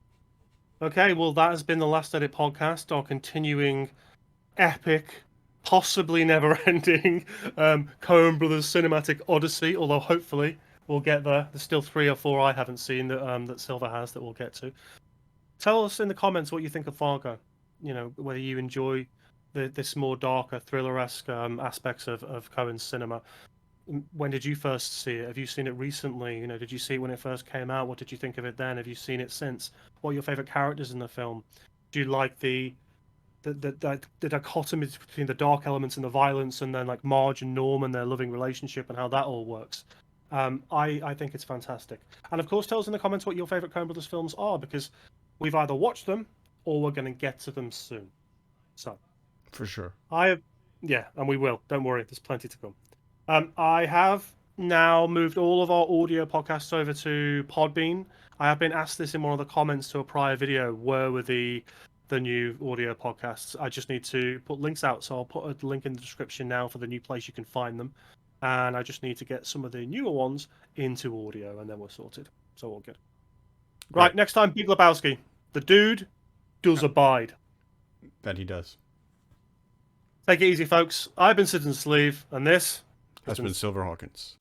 Okay, well, that has been the Last Edit podcast, our continuing epic, possibly never-ending Coen Brothers cinematic odyssey. Although hopefully we'll get there. There's still 3 or 4 I haven't seen that Silver has that we'll get to. Tell us in the comments what you think of Fargo. You know, whether you enjoy this more darker, thriller-esque aspects of Coen's cinema. When did you first see it? Have you seen it recently? You know, did you see it when it first came out? What did you think of it then? Have you seen it since? What are your favorite characters in the film? Do you like the dichotomy between the dark elements and the violence, and then like Marge and Norm and their loving relationship and how that all works? I think it's fantastic. And of course, tell us in the comments what your favorite Coen Brothers films are, because we've either watched them or we're going to get to them soon. So, For sure. yeah, and we will. Don't worry, there's plenty to come. I have now moved all of our audio podcasts over to Podbean. I have been asked this in one of the comments to a prior video. Where were the new audio podcasts? I just need to put links out, so I'll put a link in the description now for the new place you can find them. And I just need to get some of the newer ones into audio, and then we're sorted. So all good. Right, next time, Big Lebowski. The dude does abide. That he does. Take it easy, folks. I've been Citizen Sleeve, and this Has been Silver Hawkins.